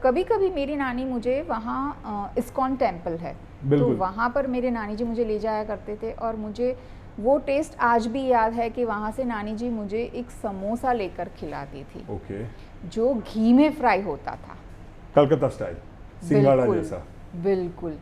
S2: कभी कभी मेरी नानी मुझे वहाँ इस्कॉन टेम्पल है, तो वहाँ पर मेरे नानी जी मुझे ले जाया करते थे। और मुझे वो टेस्ट आज भी याद है कि वहाँ से नानी जी मुझे एक समोसा लेकर खिलाती थी।
S1: ओके।
S2: जो घी में फ्राई होता था,
S1: कलकत्ता स्टाइल, सिंगाड़ा जैसा।
S2: बिल्कुल।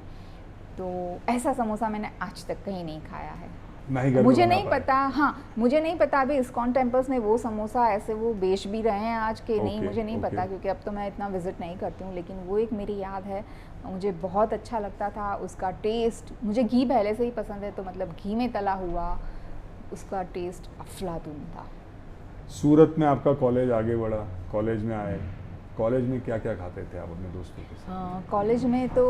S2: तो ऐसा समोसा मैंने आज तक कहीं नहीं खाया है।
S1: नहीं,
S2: मुझे नहीं पता, हाँ मुझे नहीं पता अभी इस्कॉन टेम्पल्स में वो समोसा ऐसे वो बेच भी रहे हैं आज के नहीं, मुझे नहीं पता, क्योंकि अब तो मैं इतना विजिट नहीं करती हूँ। लेकिन वो एक मेरी याद है, मुझे बहुत अच्छा लगता था उसका टेस्ट। मुझे घी पहले से ही पसंद है, तो मतलब घी में तला हुआ उसका टेस्ट अफलातून था।
S1: सूरत में आपका कॉलेज आगे बढ़ा, कॉलेज में आए, कॉलेज में क्या क्या खाते थे आप अपने दोस्तों के साथ?
S2: कॉलेज में तो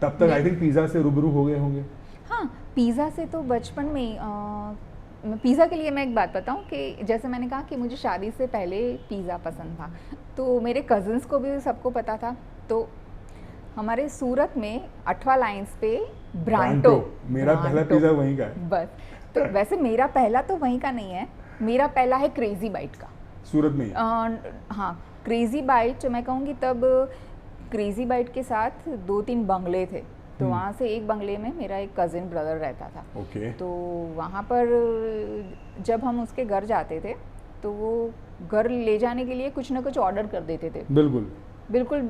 S1: तब तक आई थिंक पिज़्ज़ा से रूबरू हो गए होंगे।
S2: हाँ, पिज़्ज़ा से तो बचपन में ही पिज़्ज़ा के लिए मैं एक बात बताऊं कि जैसे मैंने कहा कि मुझे शादी से पहले पिज़्ज़ा पसंद था, तो मेरे कज़न्स को भी सबको पता था। तो हमारे सूरत में 8वां लाइन्स पे ब्रांटो,
S1: मेरा पहला पिज़्ज़ा वहीं का है।
S2: बस, तो वैसे मेरा पहला तो वहीं का नहीं है, मेरा पहला है क्रेजी बाइट का,
S1: सूरत में ही।
S2: हाँ, क्रेजी बाइट मैं कहूँगी तब क्रेजी बाइट के साथ 2-3 बंगले थे, तो वहाँ से एक बंगले में मेरा एक कज़िन ब्रदर रहता था।
S1: ओके।
S2: तो वहाँ पर जब हम उसके घर जाते थे, तो वो घर ले जाने के लिए कुछ ना कुछ ऑर्डर कर देते थे।
S1: बिल्कुल
S2: बिल्कुल,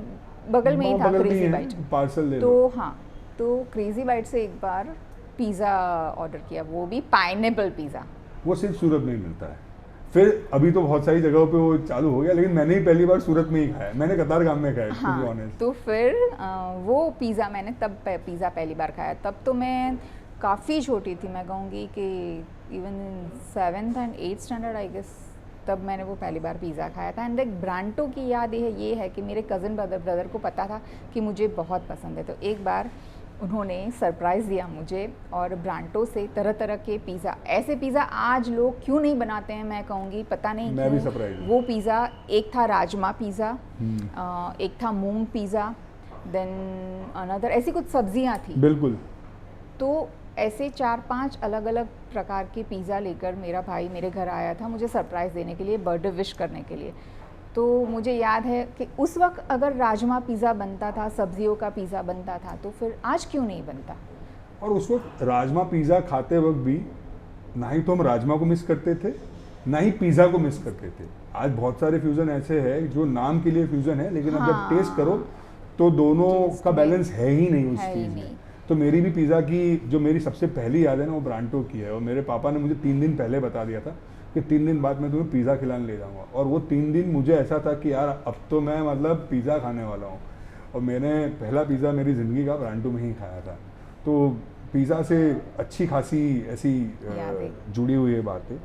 S2: बगल में ही था क्रेजी बाइट,
S1: पार्सल दे
S2: तो हाँ, तो क्रेजी बाइट से एक बार पिज़्ज़ा ऑर्डर किया, वो भी पाइनएप्पल पिज़्ज़ा।
S1: वो सिर्फ सूरत में ही मिलता है, फिर अभी तो बहुत सारी जगहों पे वो चालू हो गया, लेकिन मैंने ही पहली बार सूरत में ही खाया, मैंने कतारगाम में खाया।
S2: हाँ, तो फिर वो पिज़्ज़ा मैंने तब पिज़्ज़ा पहली बार खाया, तब तो मैं काफ़ी छोटी थी, मैं कहूँगी कि even 7th and 8th standard I guess, तब मैंने वो पहली बार पिज़्ज़ा खाया था। एंड एक ब्रांटो की याद ये है कि मेरे कज़न ब्रदर को पता था कि मुझे बहुत पसंद है, तो एक बार उन्होंने सरप्राइज़ दिया मुझे, और ब्रांटो से तरह तरह के पिज़्ज़ा, ऐसे पिज़्ज़ा आज लोग क्यों नहीं बनाते हैं मैं कहूँगी, पता नहीं
S1: मैं भी
S2: क्यों।
S1: सरप्राइज।
S2: वो पिज़्ज़ा, एक था राजमा पिज़्ज़ा, एक था मूंग पिज़्ज़ा, देन अनदर ऐसी कुछ सब्जियाँ थी।
S1: बिल्कुल।
S2: तो ऐसे 4-5 अलग अलग प्रकार के पिज़्ज़ा लेकर मेरा भाई मेरे घर आया था मुझे सरप्राइज़ देने के लिए, बर्थडे विश करने के लिए। तो मुझे याद है कि उस वक्त अगर राजमा पिज़्ज़ा बनता था, सब्जियों का पिज़्ज़ा बनता था, तो फिर आज क्यों नहीं बनता।
S1: और उस वक्त राजमा पिज़्ज़ा खाते वक्त भी ना ही तो हम राजमा को मिस करते थे, ना ही पिज़्ज़ा को मिस करते थे। आज बहुत सारे फ्यूज़न ऐसे हैं जो नाम के लिए फ्यूज़न है, लेकिन अब जब टेस्ट करो तो दोनों का बैलेंस है ही नहीं उस चीज़ में। तो मेरी भी पिज़्ज़ा की जो मेरी सबसे पहली याद है ना, वो ब्रांटो की है, और मेरे पापा ने मुझे 3 दिन पहले बता दिया था कि 3 दिन बाद मैं तुम्हें पिज़्ज़ा खिलाने ले जाऊँगा। और वो 3 दिन मुझे ऐसा था कि यार अब तो मैं मतलब पिज़्ज़ा खाने वाला हूँ, और मैंने पहला पिज़्ज़ा मेरी ज़िंदगी का ब्रांटो में ही खाया था। तो पिज़्ज़ा से अच्छी खासी ऐसी जुड़ी हुई है बातें।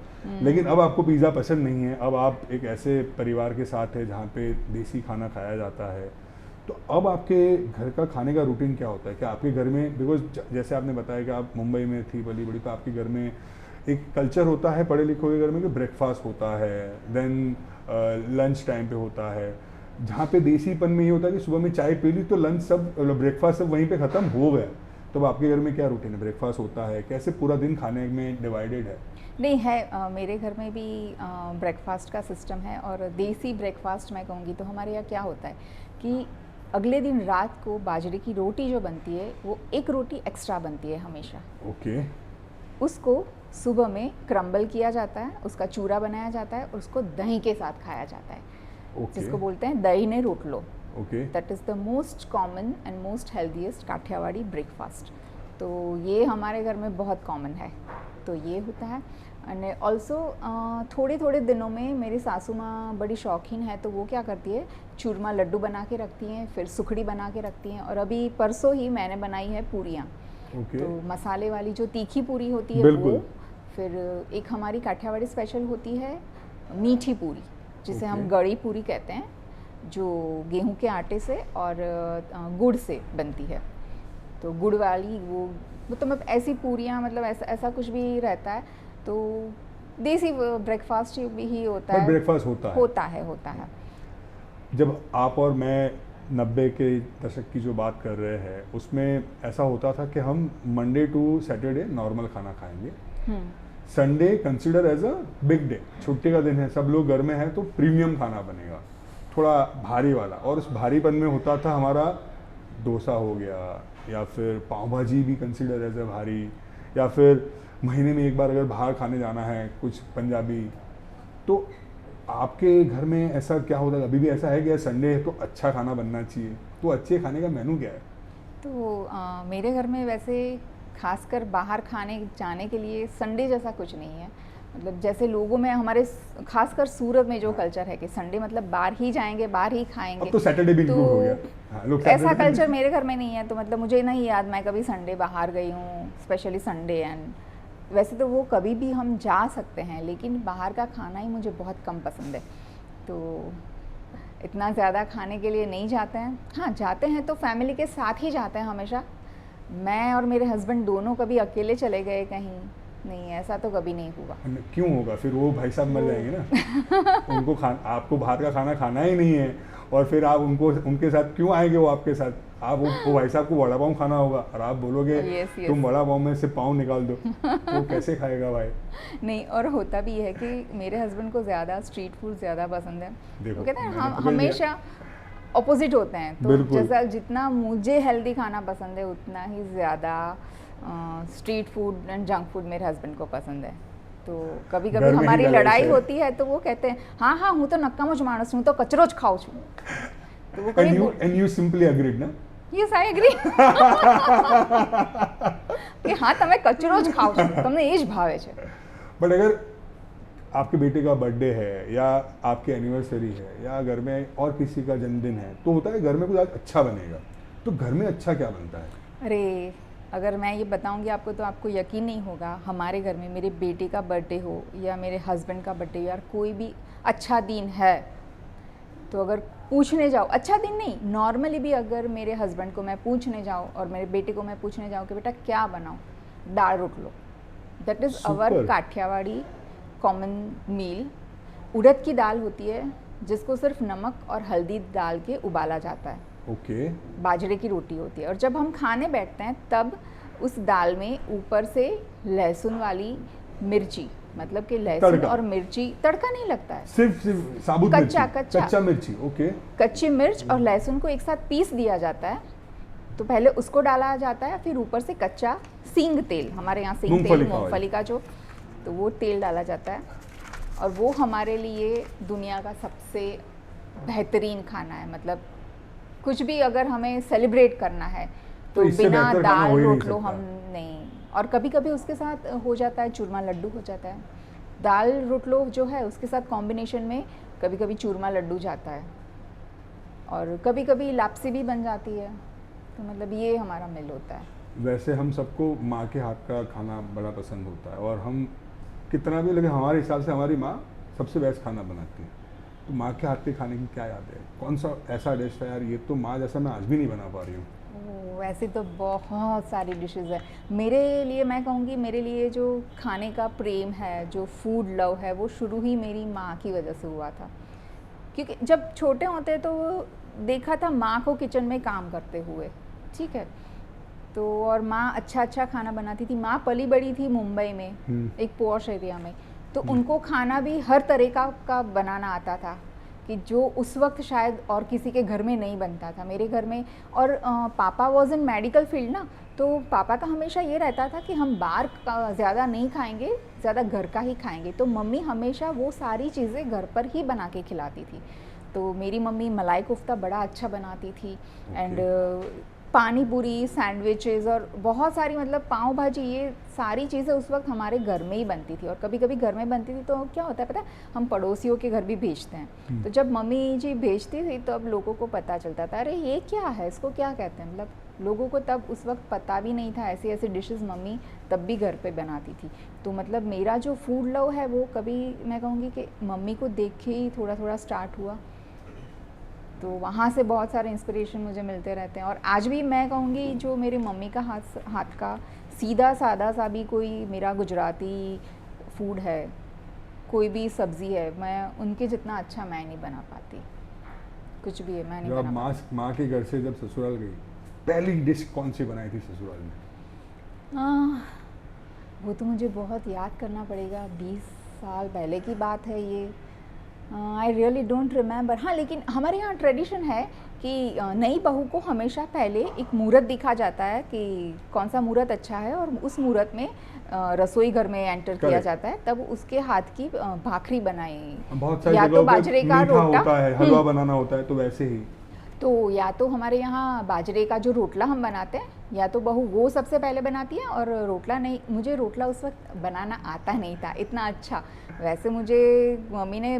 S1: लेकिन अब आपको पिज़्ज़ा पसंद नहीं है, अब आप एक ऐसे परिवार के साथ है जहाँ पे देसी खाना खाया जाता है। तो अब आपके घर का खाने का रूटीन क्या होता है? क्या आपके घर में, बिकॉज जैसे आपने बताया कि आप मुंबई में थी पली बड़ी, तो आपके घर में एक कल्चर होता है पढ़े लिखे के घर में कि ब्रेकफास्ट होता है, देन लंच टाइम पे होता है, जहाँ पे देसीपन में ये होता है कि सुबह में चाय पी ली तो लंच सब ब्रेकफास्ट सब वहीं पे ख़त्म हो गया। तो आपके घर में क्या रूटीन है? ब्रेकफास्ट होता है, कैसे पूरा दिन खाने में डिवाइडेड है?
S2: नहीं है, मेरे घर में भी ब्रेकफास्ट का सिस्टम है, और देसी ब्रेकफास्ट मैं कहूँगी तो हमारे यहाँ क्या होता है कि अगले दिन रात को बाजरे की रोटी जो बनती है वो एक रोटी एक्स्ट्रा बनती है हमेशा।
S1: ओके।
S2: उसको सुबह में क्रम्बल किया जाता है, उसका चूरा बनाया जाता है और उसको दही के साथ खाया जाता है।
S1: ओके।
S2: जिसको बोलते हैं दही ने रोटलो।
S1: Okay.
S2: That is the most common and most healthiest Kathiawadi breakfast. तो ये हमारे घर में बहुत कॉमन है, तो ये होता है। एंड ऑल्सो थोड़े थोड़े दिनों में मेरी सासू माँ बड़ी शौकीन है, तो वो क्या करती है, चूरमा लड्डू बना के रखती हैं, फिर सुखड़ी बना के रखती हैं, और अभी परसों ही मैंने बनाई है पूरियाँ।
S1: ओके।
S2: तो मसाले वाली जो तीखी पूरी होती है वो, फिर एक हमारी काठियावाड़ी स्पेशल होती है मीठी पूरी, जिसे हम गड़ी पूरी कहते हैं, जो गेहूं के आटे से और गुड़ से बनती है। तो गुड़ वाली वो मतलब ऐसी पूरियाँ, मतलब ऐसा कुछ भी रहता है। तो देसी ब्रेकफास्ट ही होता है।
S1: ब्रेकफास्ट
S2: होता है।
S1: जब आप और मैं 90 के दशक की जो बात कर रहे हैं, उसमें ऐसा होता था कि हम मंडे टू सैटरडे नॉर्मल खाना खाएंगे, Sunday consider as a big day, छुट्टी का दिन है, सब लोग घर में हैं, तो प्रीमियम खाना बनेगा, थोड़ा भारी वाला। और उस भारीपन में होता था हमारा डोसा हो गया, या फिर पाव भाजी भी कंसिडर एज अ भारी, या फिर महीने में एक बार अगर बाहर खाने जाना है कुछ पंजाबी। तो आपके घर में ऐसा क्या होता है, अभी भी ऐसा है कि संडे है तो अच्छा खाना बनना चाहिए, तो अच्छे खाने का मेनू क्या है?
S2: तो मेरे घर में वैसे खासकर बाहर खाने जाने के लिए संडे जैसा कुछ नहीं है। मतलब जैसे लोगों में हमारे खासकर सूरत में जो कल्चर है कि संडे मतलब बाहर ही जाएंगे, बाहर ही खाएंगे।
S1: अब तो सैटरडे भी इंक्लूड हो गया। हाँ, लोग
S2: ऐसा कल्चर मेरे घर में नहीं है। तो मतलब मुझे नहीं याद मैं कभी संडे बाहर गई हूँ, स्पेशली संडे। एंड वैसे तो वो कभी भी हम जा सकते हैं, लेकिन बाहर का खाना ही मुझे बहुत कम पसंद है, तो इतना ज़्यादा खाने के लिए नहीं जाते हैं। हाँ, जाते हैं तो फैमिली के साथ ही जाते हैं हमेशा। मैं और मेरे हस्बैंड दोनों कभी अकेले चले गए कहीं नहीं, ऐसा तो कभी नहीं हुआ।
S1: क्यों होगा? फिर वो भाई साहब मर जाएंगे ना। उनको आपको बाहर का खाना खाना ही नहीं है, और फिर आप उनके साथ क्यों आएंगे? वो आपके साथ आप वो भाई साहब को वड़ा पाव खाना होगा, और आप बोलोगे तुम वड़ा पाव में से पाव निकाल दो, तो कैसे खाएगा भाई?
S2: नहीं, और होता भी है कि मेरे हस्बैंड को ज़्यादा स्ट्रीट फूड ज़्यादा पसंद है।
S1: वो
S2: कहते हैं हम हमेशा ऑपोजिट होते हैं। तो जैसा जितना मुझे हेल्दी खाना पसंद है, उतना ही ज़्यादा street food and junk food मेरे हस्बैंड को पसंद है। तो कभी कभी हमारी लड़ाई होती है, तो वो कहते हैं हाँ हूँ तो नक्का मुझ मानस हूँ, तो कचरो ज खाऊँ छूँ। तो वो
S1: and you simply agreed ना?
S2: Yes, I agree. कि हाँ તમે કચરો જ ખાવ છો, તમને એ જ ભાવે છે।
S1: बट अगर आपके बेटे का बर्थडे है, या आपकी एनिवर्सरी है, या घर में और किसी का जन्मदिन है, तो होता है घर में कुछ आज अच्छा बनेगा, तो घर में अच्छा क्या बनता है?
S2: अरे अगर मैं ये बताऊंगी आपको तो आपको यकीन नहीं होगा। हमारे घर में मेरे बेटे का बर्थडे हो या मेरे हस्बैंड का बर्थडे, यार कोई भी अच्छा दिन है, तो अगर पूछने जाओ, अच्छा दिन नहीं, नॉर्मली भी अगर मेरे हस्बैंड को मैं पूछने जाऊँ और मेरे बेटे को मैं पूछने जाऊँ कि बेटा क्या बनाऊँ, दाल रोटलो। That is our Kathiawadi common meal. उड़द की दाल होती है जिसको सिर्फ नमक और हल्दी डाल के उबाला जाता है।
S1: ओके।
S2: बाजरे की रोटी होती है, और जब हम खाने बैठते हैं तब उस दाल में ऊपर से लहसुन वाली मिर्ची, मतलब कि लहसुन और मिर्ची, तड़का नहीं लगता है,
S1: सिर्फ साबुत कच्चा मिर्ची। ओके।
S2: कच्ची मिर्च और लहसुन को एक साथ पीस दिया जाता है। तो पहले उसको डाला जाता है, फिर ऊपर से कच्चा सींग तेल, हमारे यहाँ सींग तेल मूंगफली का जो, तो वो तेल डाला जाता है। और वो हमारे लिए दुनिया का सबसे बेहतरीन खाना है। मतलब कुछ भी अगर हमें सेलिब्रेट करना है तो बिना दाल रोटलो हम नहीं। और कभी कभी उसके साथ हो जाता है चूरमा लड्डू हो जाता है। दाल रोटलो जो है उसके साथ कॉम्बिनेशन में कभी कभी चूरमा लड्डू जाता है, और कभी कभी लापसी भी बन जाती है। तो मतलब ये हमारा मिल होता है।
S1: वैसे हम सबको माँ के हाथ का खाना बड़ा पसंद होता है, और हम कितना भी लगे, हमारे हिसाब से हमारी माँ सबसे बेस्ट खाना बनाती है। तो माँ के हाथ के खाने की क्या याद है? कौन सा ऐसा डिश है यार, ये तो माँ जैसा मैं आज भी नहीं बना पा रही हूँ?
S2: वैसे तो बहुत सारी डिशेज़ है मेरे लिए। मैं कहूँगी मेरे लिए जो खाने का प्रेम है, जो फूड लव है, वो शुरू ही मेरी माँ की वजह से हुआ था। क्योंकि जब छोटे होते तो देखा था माँ को किचन में काम करते हुए, ठीक है, तो और माँ अच्छा खाना बनाती थी। माँ पली बड़ी थी मुंबई में, एक पॉश एरिया में, तो उनको खाना भी हर तरह का बनाना आता था। कि जो उस वक्त शायद और किसी के घर में नहीं बनता था, मेरे घर में। और पापा वॉज इन मेडिकल फील्ड ना, तो पापा का हमेशा ये रहता था कि हम बाहर का ज़्यादा नहीं खाएंगे, ज़्यादा घर का ही खाएंगे। तो मम्मी हमेशा वो सारी चीज़ें घर पर ही बना के खिलाती थी। तो मेरी मम्मी मलाई कोफ्ता बड़ा अच्छा बनाती थी, एंड पानी पूरी, सैंडविचेस और बहुत सारी, मतलब पाव भाजी, ये सारी चीज़ें उस वक्त हमारे घर में ही बनती थी। और कभी कभी घर में बनती थी तो क्या होता है पता है, हम पड़ोसियों के घर भी भेजते हैं। तो जब मम्मी जी भेजती थी तो अब लोगों को पता चलता था, अरे ये क्या है, इसको क्या कहते हैं। मतलब लोगों को तब उस वक्त पता भी नहीं था, ऐसी ऐसी डिशेस मम्मी तब भी घर पे बनाती थी। तो मतलब मेरा जो फूड लव है वो कभी, मैं कहूँगी कि मम्मी को देख के ही थोड़ा थोड़ा स्टार्ट हुआ। तो वहाँ से बहुत सारे इंस्पिरेशन मुझे मिलते रहते हैं। और आज भी मैं कहूँगी जो मेरी मम्मी का हाथ का सीधा सादा सा भी कोई मेरा गुजराती फूड है, कोई भी सब्ज़ी है, मैं उनके जितना अच्छा मैं नहीं बना पाती। कुछ भी है मैं नहीं बना पाती।
S1: माँ के घर से जब ससुराल गई, पहली डिश कौन सी बनाई थी ससुराल में?
S2: वो तो मुझे बहुत याद करना पड़ेगा, 20 साल पहले की बात है ये। I really don't remember. हाँ, लेकिन हमारे यहाँ ट्रेडिशन है कि नई बहू को हमेशा पहले एक मुहूर्त दिखा जाता है कि कौन सा मुहूर्त अच्छा है, और उस मुहूर्त में रसोई घर में एंटर किया जाता है। तब उसके हाथ की भाखरी बनाई,
S1: बहुत सारी
S2: या तो बाजरे का रोटा
S1: होता है, हलवा बनाना होता है, तो वैसे ही
S2: तो या तो हमारे यहाँ बाजरे का जो रोटला हम बनाते हैं, या तो बहू वो सबसे पहले बनाती है। और रोटला नहीं, मुझे रोटला उस वक्त बनाना आता नहीं था इतना अच्छा। वैसे मुझे मम्मी ने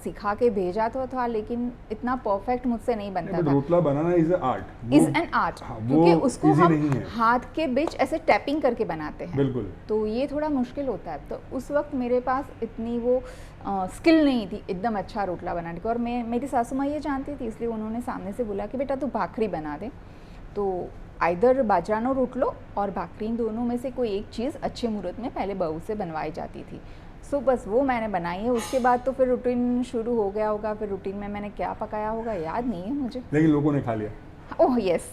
S2: सिखा के भेजा तो था, लेकिन इतना परफेक्ट मुझसे नहीं बनता था।
S1: रोटला बनाना इज एन आर्ट,
S2: क्योंकि उसको हम हाथ के बीच ऐसे टैपिंग करके बनाते हैं।
S1: बिल्कुल।
S2: तो ये थोड़ा मुश्किल होता है। तो उस वक्त मेरे पास इतनी वो स्किल नहीं थी एकदम अच्छा रोटला बनाने की। और मेरी सासू माँ ये जानती थी, इसलिए उन्होंने सामने से बोला कि बेटा तू भाखरी बना दे। तो आइदर बाजरानो रोटलो और भाखरी, दोनों में से कोई एक चीज़ अच्छे मुहूर्त में पहले बहू से बनवाई जाती थी। सो बस वो मैंने बनाई है। उसके बाद तो फिर रूटीन शुरू हो गया होगा। फिर रूटीन में मैंने क्या पकाया होगा याद नहीं है मुझे,
S1: लेकिन लोगों ने खा लिया।
S2: Oh yes.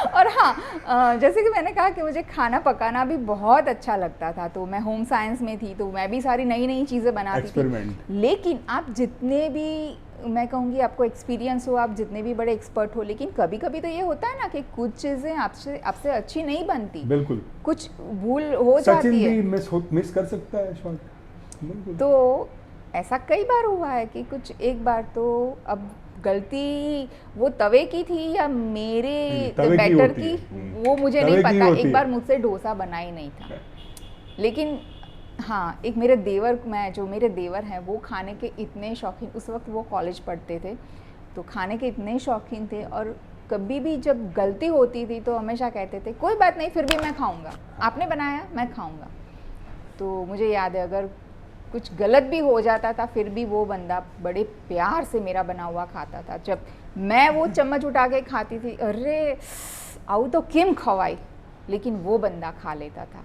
S2: और हाँ, जैसे कि मैंने कहा कि मुझे खाना पकाना भी बहुत अच्छा लगता था। तो मैं होम साइंस में थी, तो मैं भी सारी नई नई चीज़ें बनाती थी। लेकिन आप जितने भी, मैं कहूँगी आपको एक्सपीरियंस हो, आप जितने भी बड़े एक्सपर्ट हो, लेकिन कभी कभी तो ये होता है ना कि कुछ चीज़ें आपसे अच्छी नहीं बनती।
S1: बिल्कुल।
S2: कुछ भूल हो जाती है,
S1: मिस कर सकता है शॉट।
S2: तो ऐसा कई बार हुआ है कि कुछ, एक बार तो अब गलती वो तवे की थी या मेरे बैटर की, वो मुझे नहीं पता। एक बार मुझसे डोसा बना ही नहीं था। लेकिन हाँ, एक मेरे देवर हैं, वो खाने के इतने शौकीन, उस वक्त वो कॉलेज पढ़ते थे, तो खाने के इतने शौकीन थे। और कभी भी जब गलती होती थी तो हमेशा कहते थे कोई बात नहीं, फिर भी मैं खाऊंगा, आपने बनाया मैं खाऊंगा। तो मुझे याद है, अगर कुछ गलत भी हो जाता था फिर भी वो बंदा बड़े प्यार से मेरा बना हुआ खाता था। जब मैं वो चम्मच उठा के खाती थी, अरे आऊ तो किम खवाई, लेकिन वो बंदा खा लेता था।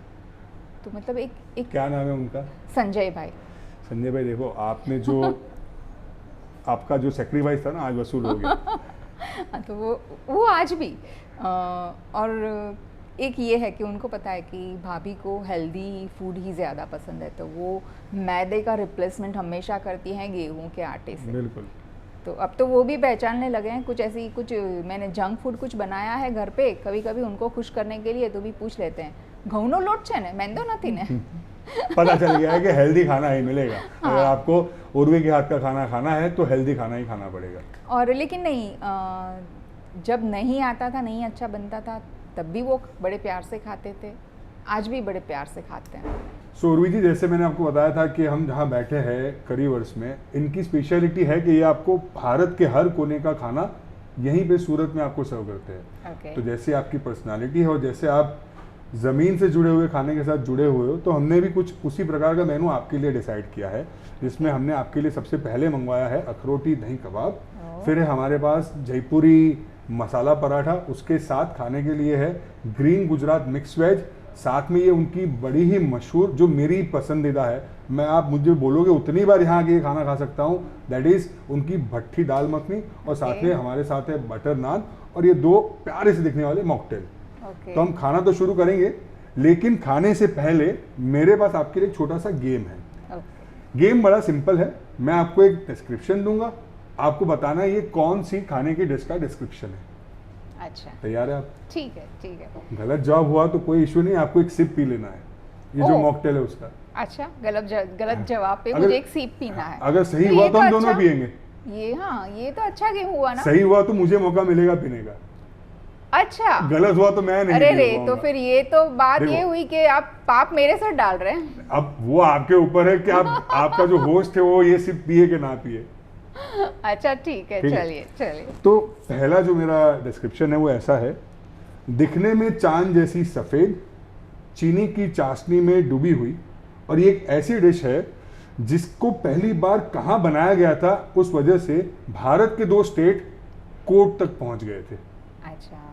S2: तो मतलब एक
S1: क्या नाम है उनका?
S2: संजय भाई।
S1: संजय भाई, देखो आपने जो आपका जो सेक्रीफाइस था ना, आज वसूल हो गया।
S2: तो वो आज भी और एक ये है कि उनको पता है कि भाभी को हेल्दी फूड ही ज़्यादा पसंद है, तो वो मैदे का रिप्लेसमेंट हमेशा करती हैं गेहूं के आटे से।
S1: बिल्कुल।
S2: तो अब तो वो भी पहचानने लगे हैं। कुछ मैंने जंक फूड कुछ बनाया है घर पे, कभी कभी उनको खुश करने के लिए तो भी पूछ लेते हैं, घऊनो लोट छे ने, मैंदो नथी ने।
S1: पता चल गया है कि हेल्दी खाना ही मिलेगा। हाँ। अगर आपको उर्वी के हाथ का खाना खाना है तो हेल्दी खाना ही खाना पड़ेगा।
S2: और लेकिन नहीं, जब नहीं आता था, नहीं अच्छा बनता था, तब भी वो बड़े प्यार से खाते थे, आज भी बड़े प्यार से खाते हैं।
S1: सो उर्वी जी, जैसे मैंने आपको बताया था कि हम जहाँ बैठे हैं करीवर्स में, इनकी स्पेशलिटी है कि ये आपको भारत के हर कोने का खाना यहीं पे सूरत में आपको सर्व करते हैं।
S2: Okay.
S1: तो जैसे आपकी पर्सनालिटी है और जैसे आप ज़मीन से जुड़े हुए खाने के साथ जुड़े हुए हो, तो हमने भी कुछ उसी प्रकार का मेनू आपके लिए डिसाइड किया है, जिसमें हमने आपके लिए सबसे पहले मंगवाया है अखरोटी दही कबाब। फिर हमारे पास जयपुरी मसाला पराठा, उसके साथ खाने के लिए है ग्रीन गुजरात मिक्स वेज, साथ में ये उनकी बड़ी ही मशहूर, जो मेरी पसंदीदा है, मैं आप मुझे बोलोगे उतनी बार यहाँ आके खाना खा सकता हूँ, दैट इज़ उनकी भट्टी दाल मखनी। और साथ में हमारे साथ है बटर नान, और ये दो प्यारे से दिखने वाले मॉकटेल। तो हम खाना तो शुरू करेंगे, लेकिन खाने से पहले मेरे पास आपके लिए एक छोटा सा गेम है। गेम बड़ा सिंपल है, मैं आपको एक डिस्क्रिप्शन दूंगा, आपको बताना है ये कौन सी खाने की डिश का डिस्क्रिप्शन है।
S2: अच्छा
S1: तैयार है आप?
S2: ठीक है ठीक है।
S1: गलत जवाब हुआ तो कोई इशू नहीं, आपको एक सिप पी लेना है, ये जो
S2: ओह।
S1: मॉकटेल है उसका।
S2: अच्छा गलत जवाब पे
S1: अगर-
S2: मुझे एक सीप पीना है।
S1: अगर सही
S2: तो
S1: हुआ
S2: ये
S1: तो हम
S2: अच्छा-
S1: दोनों पियेंगे,
S2: ये हाँ ये तो अच्छा गेम हुआ ना।
S1: सही हुआ तो मुझे मौका मिलेगा पीने का,
S2: अच्छा
S1: गलत हुआ तो मैं नहीं
S2: अरे
S1: पी
S2: रे,
S1: पाऊंगा।
S2: तो फिर ये तो बात
S1: देखो।
S2: ये हुई कि आप पाप मेरे सर डाल रहे हैं।
S1: अब वो आपके ऊपर है कि आप आपका जो होस्ट है वो ये सिप पिए कि ना पिए।
S2: अच्छा ठीक है,
S1: ठीक है।
S2: चलिए चलिए।
S1: तो पहला जो मेरा डिस्क्रिप्शन है वो ऐसा है, दिखने में चांद जैसी सफेद, चीनी की चाशनी में डूबी हुई, और ये एक ऐसी डिश है जिसको पहली बार कहाँ बनाया गया था उस वजह से भारत के 2 स्टेट कोर्ट तक पहुंच गए थे।
S2: अच्छा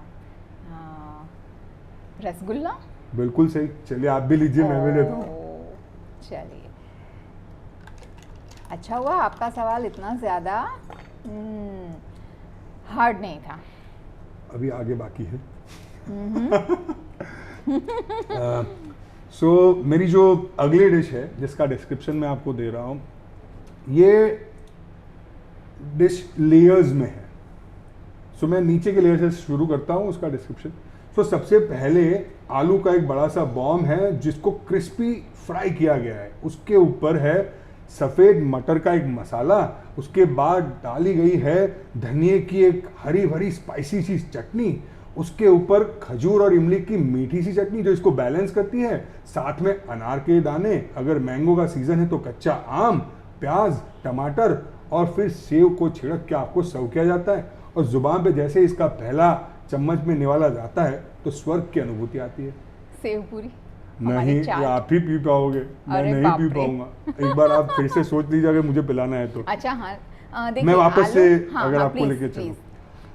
S2: रसगुल्ला।
S1: बिल्कुल सही। चलिए आप भी लीजिए, मैं भी लेता हूँ।
S2: ओह, चलिए अच्छा हुआ आपका सवाल इतना ज़्यादा हार्ड नहीं था।
S1: अभी आगे बाकी है। सो मेरी जो अगली डिश है जिसका डिस्क्रिप्शन मैं आपको दे रहा हूँ, ये डिश लेयर्स में है। सो मैं नीचे के लेयर से शुरू करता हूँ उसका डिस्क्रिप्शन। सो सबसे पहले आलू का एक बड़ा सा बॉम है जिसको क्रिस्पी फ्राई किया गया है, उसके ऊपर है सफ़ेद मटर का एक मसाला, उसके बाद डाली गई है धनिए की एक हरी भरी स्पाइसी सी चटनी, उसके ऊपर खजूर और इमली की मीठी सी चटनी जो इसको बैलेंस करती है, साथ में अनार के दाने, अगर मैंगो का सीजन है तो कच्चा आम, प्याज, टमाटर, और फिर सेव को छिड़क के आपको सर्व किया जाता है। और जुबान पे जैसे इसका पहला चम्मच में निवाला जाता है तो स्वर्ग की अनुभूति आती है।
S2: सेव पूरी
S1: नहीं, ये आप ही पी पाओगे, मैं
S2: अरे
S1: नहीं
S2: बाप
S1: पी
S2: रे।
S1: पाऊंगा। एक बार आप फिर से सोच लीजिए अगर मुझे पिलाना है तो।
S2: अच्छा हाँ देखिए
S1: मैं वापस से
S2: हाँ,
S1: अगर
S2: हाँ,
S1: आपको
S2: प्लीज,
S1: लेके
S2: प्लीज।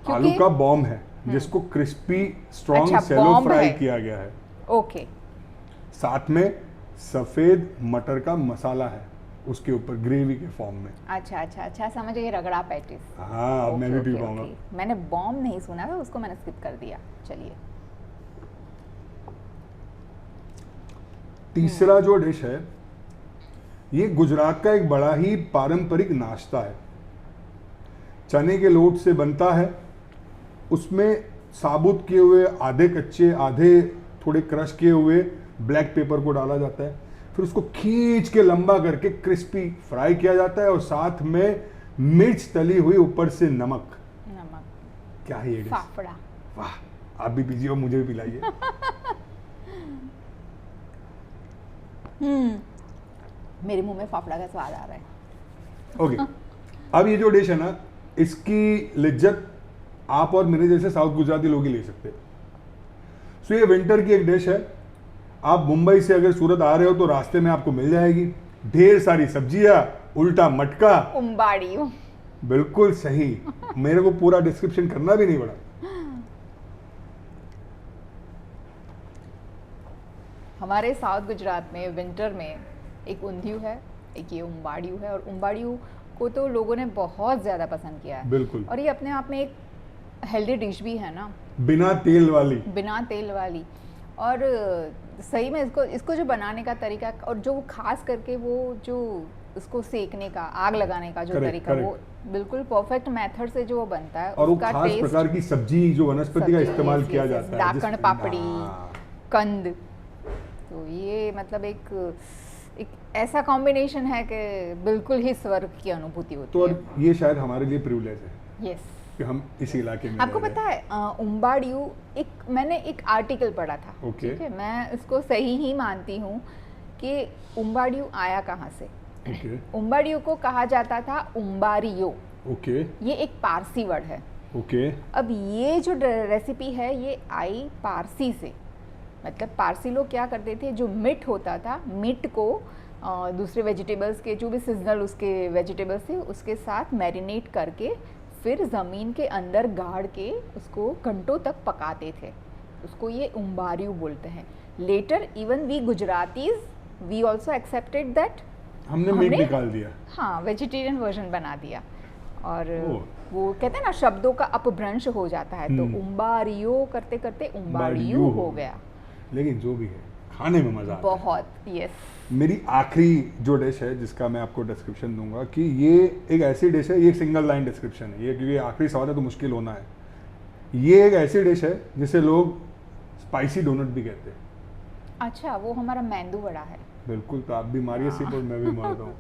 S1: चलूं, आलू का बॉम है जिसको क्रिस्पी स्ट्रॉन्ग
S2: अच्छा,
S1: सेलो
S2: बॉम्ब
S1: फ्राई
S2: है।
S1: किया गया है,
S2: ओके
S1: साथ में सफेद मटर का मसाला है उसके ऊपर ग्रेवी के फॉर्म में।
S2: अच्छा अच्छा अच्छा समझ गई, रगड़ा पैटिस।
S1: हाँ, अब मैं भी पी पाऊंगा।
S2: मैंने बॉम्ब नहीं सुना था, उसको मैंने स्किप कर दिया। चलिए
S1: तीसरा जो डिश है ये गुजरात का एक बड़ा ही पारंपरिक नाश्ता है। चने के लोट से बनता है, उसमें साबुत किए हुए आधे कच्चे आधे थोड़े क्रश किए हुए ब्लैक पेपर को डाला जाता है, फिर उसको खींच के लंबा करके क्रिस्पी फ्राई किया जाता है, और साथ में मिर्च तली हुई, ऊपर से नमक। क्या है ये डिश?
S2: फाफड़ा।
S1: वाह, आप भी पीजिए और मुझे भी पिलाइए।
S2: मेरे मुंह में फाफड़ा का स्वाद आ रहा है।
S1: ओके, अब ये जो डिश है ना, इसकी लिज्जत आप और मेरे जैसे साउथ गुजराती लोग ही ले सकते हैं। सो ये विंटर की एक डिश है। आप मुंबई से अगर सूरत आ रहे हो तो रास्ते में आपको मिल जाएगी, ढेर सारी सब्जियां, उल्टा मटका।
S2: उम्बाड़ी।
S1: बिल्कुल सही, मेरे को पूरा डिस्क्रिप्शन करना भी नहीं पड़ा।
S2: हमारे साउथ गुजरात में विंटर में एक ऊंधियू है, एक ये उम्बाड़ियू है, और उम्बाड़ियू को तो लोगों ने बहुत ज़्यादा पसंद किया है।
S1: बिल्कुल।
S2: और ये अपने आप में एक हेल्दी डिश भी है ना,
S1: बिना तेल वाली।
S2: बिना तेल वाली। और सही में इसको जो बनाने का तरीका, और जो खास करके वो जो उसको सेकने का, आग लगाने का जो तरीका, वो बिल्कुल परफेक्ट मेथड से जो वो बनता है,
S1: और वो
S2: उसका
S1: खास प्रकार की सब्जी जो वनस्पति का इस्तेमाल किया जाता है,
S2: दाकण पापड़ी,
S1: हाँ।
S2: कंद, तो ये मतलब एक ऐसा कॉम्बिनेशन है कि बिल्कुल ही स्वर्ग की अनुभूति होती
S1: तो
S2: है।
S1: ये शायद हमारे लिए प्रिविलेज है
S2: यस,
S1: कि हम इसी इलाके में
S2: आपको
S1: रह रहे
S2: पता है उम्बाड़ियू, मैंने एक आर्टिकल पढ़ा था,
S1: ओके।
S2: ठीक है, मैं इसको सही ही मानती हूँ कि उम्बाड़ियू आया कहाँ से।
S1: ओके
S2: उम्बाड़ियू को कहा जाता था उम्बारियो,
S1: ओके
S2: ये एक पारसी वर्ड है।
S1: ओके
S2: अब ये जो रेसिपी है ये आई पारसी से, मतलब पारसी लोग क्या करते थे, जो मीट होता था, मीट को दूसरे वेजिटेबल्स के, जो भी सीजनल उसके वेजिटेबल्स थे, उसके साथ मैरिनेट करके फिर ज़मीन के अंदर गाड़ के उसको घंटों तक पकाते थे, उसको ये उम्बारियू बोलते हैं। Later even we Gujaratis we also accepted that,
S1: हमने मीट निकाल दिया,
S2: हाँ, वेजिटेरियन वर्जन बना दिया, और
S1: ओह।
S2: वो कहते हैं ना शब्दों का अपभ्रंश हो जाता है, तो उम्बारियो करते करते उम्बाड़ियू हो गया।
S1: लेकिन जो भी है, खाने में मज़ा आता है।
S2: बहुत, यस।
S1: मेरी आखिरी जो डिश है जिसका मैं आपको डिस्क्रिप्शन दूंगा कि ये एक ऐसी डिश है, ये एक सिंगल लाइन डिस्क्रिप्शन है ये, क्योंकि आखिरी सवाल है तो मुश्किल होना है। ये एक ऐसी डिश है जिसे लोग स्पाइसी डोनट भी कहते हैं।
S2: अच्छा, वो हमारा मेंदू वड़ा है।
S1: बिल्कुल, तो आप भी मारिए सिप और मैं भी मारता हूँ।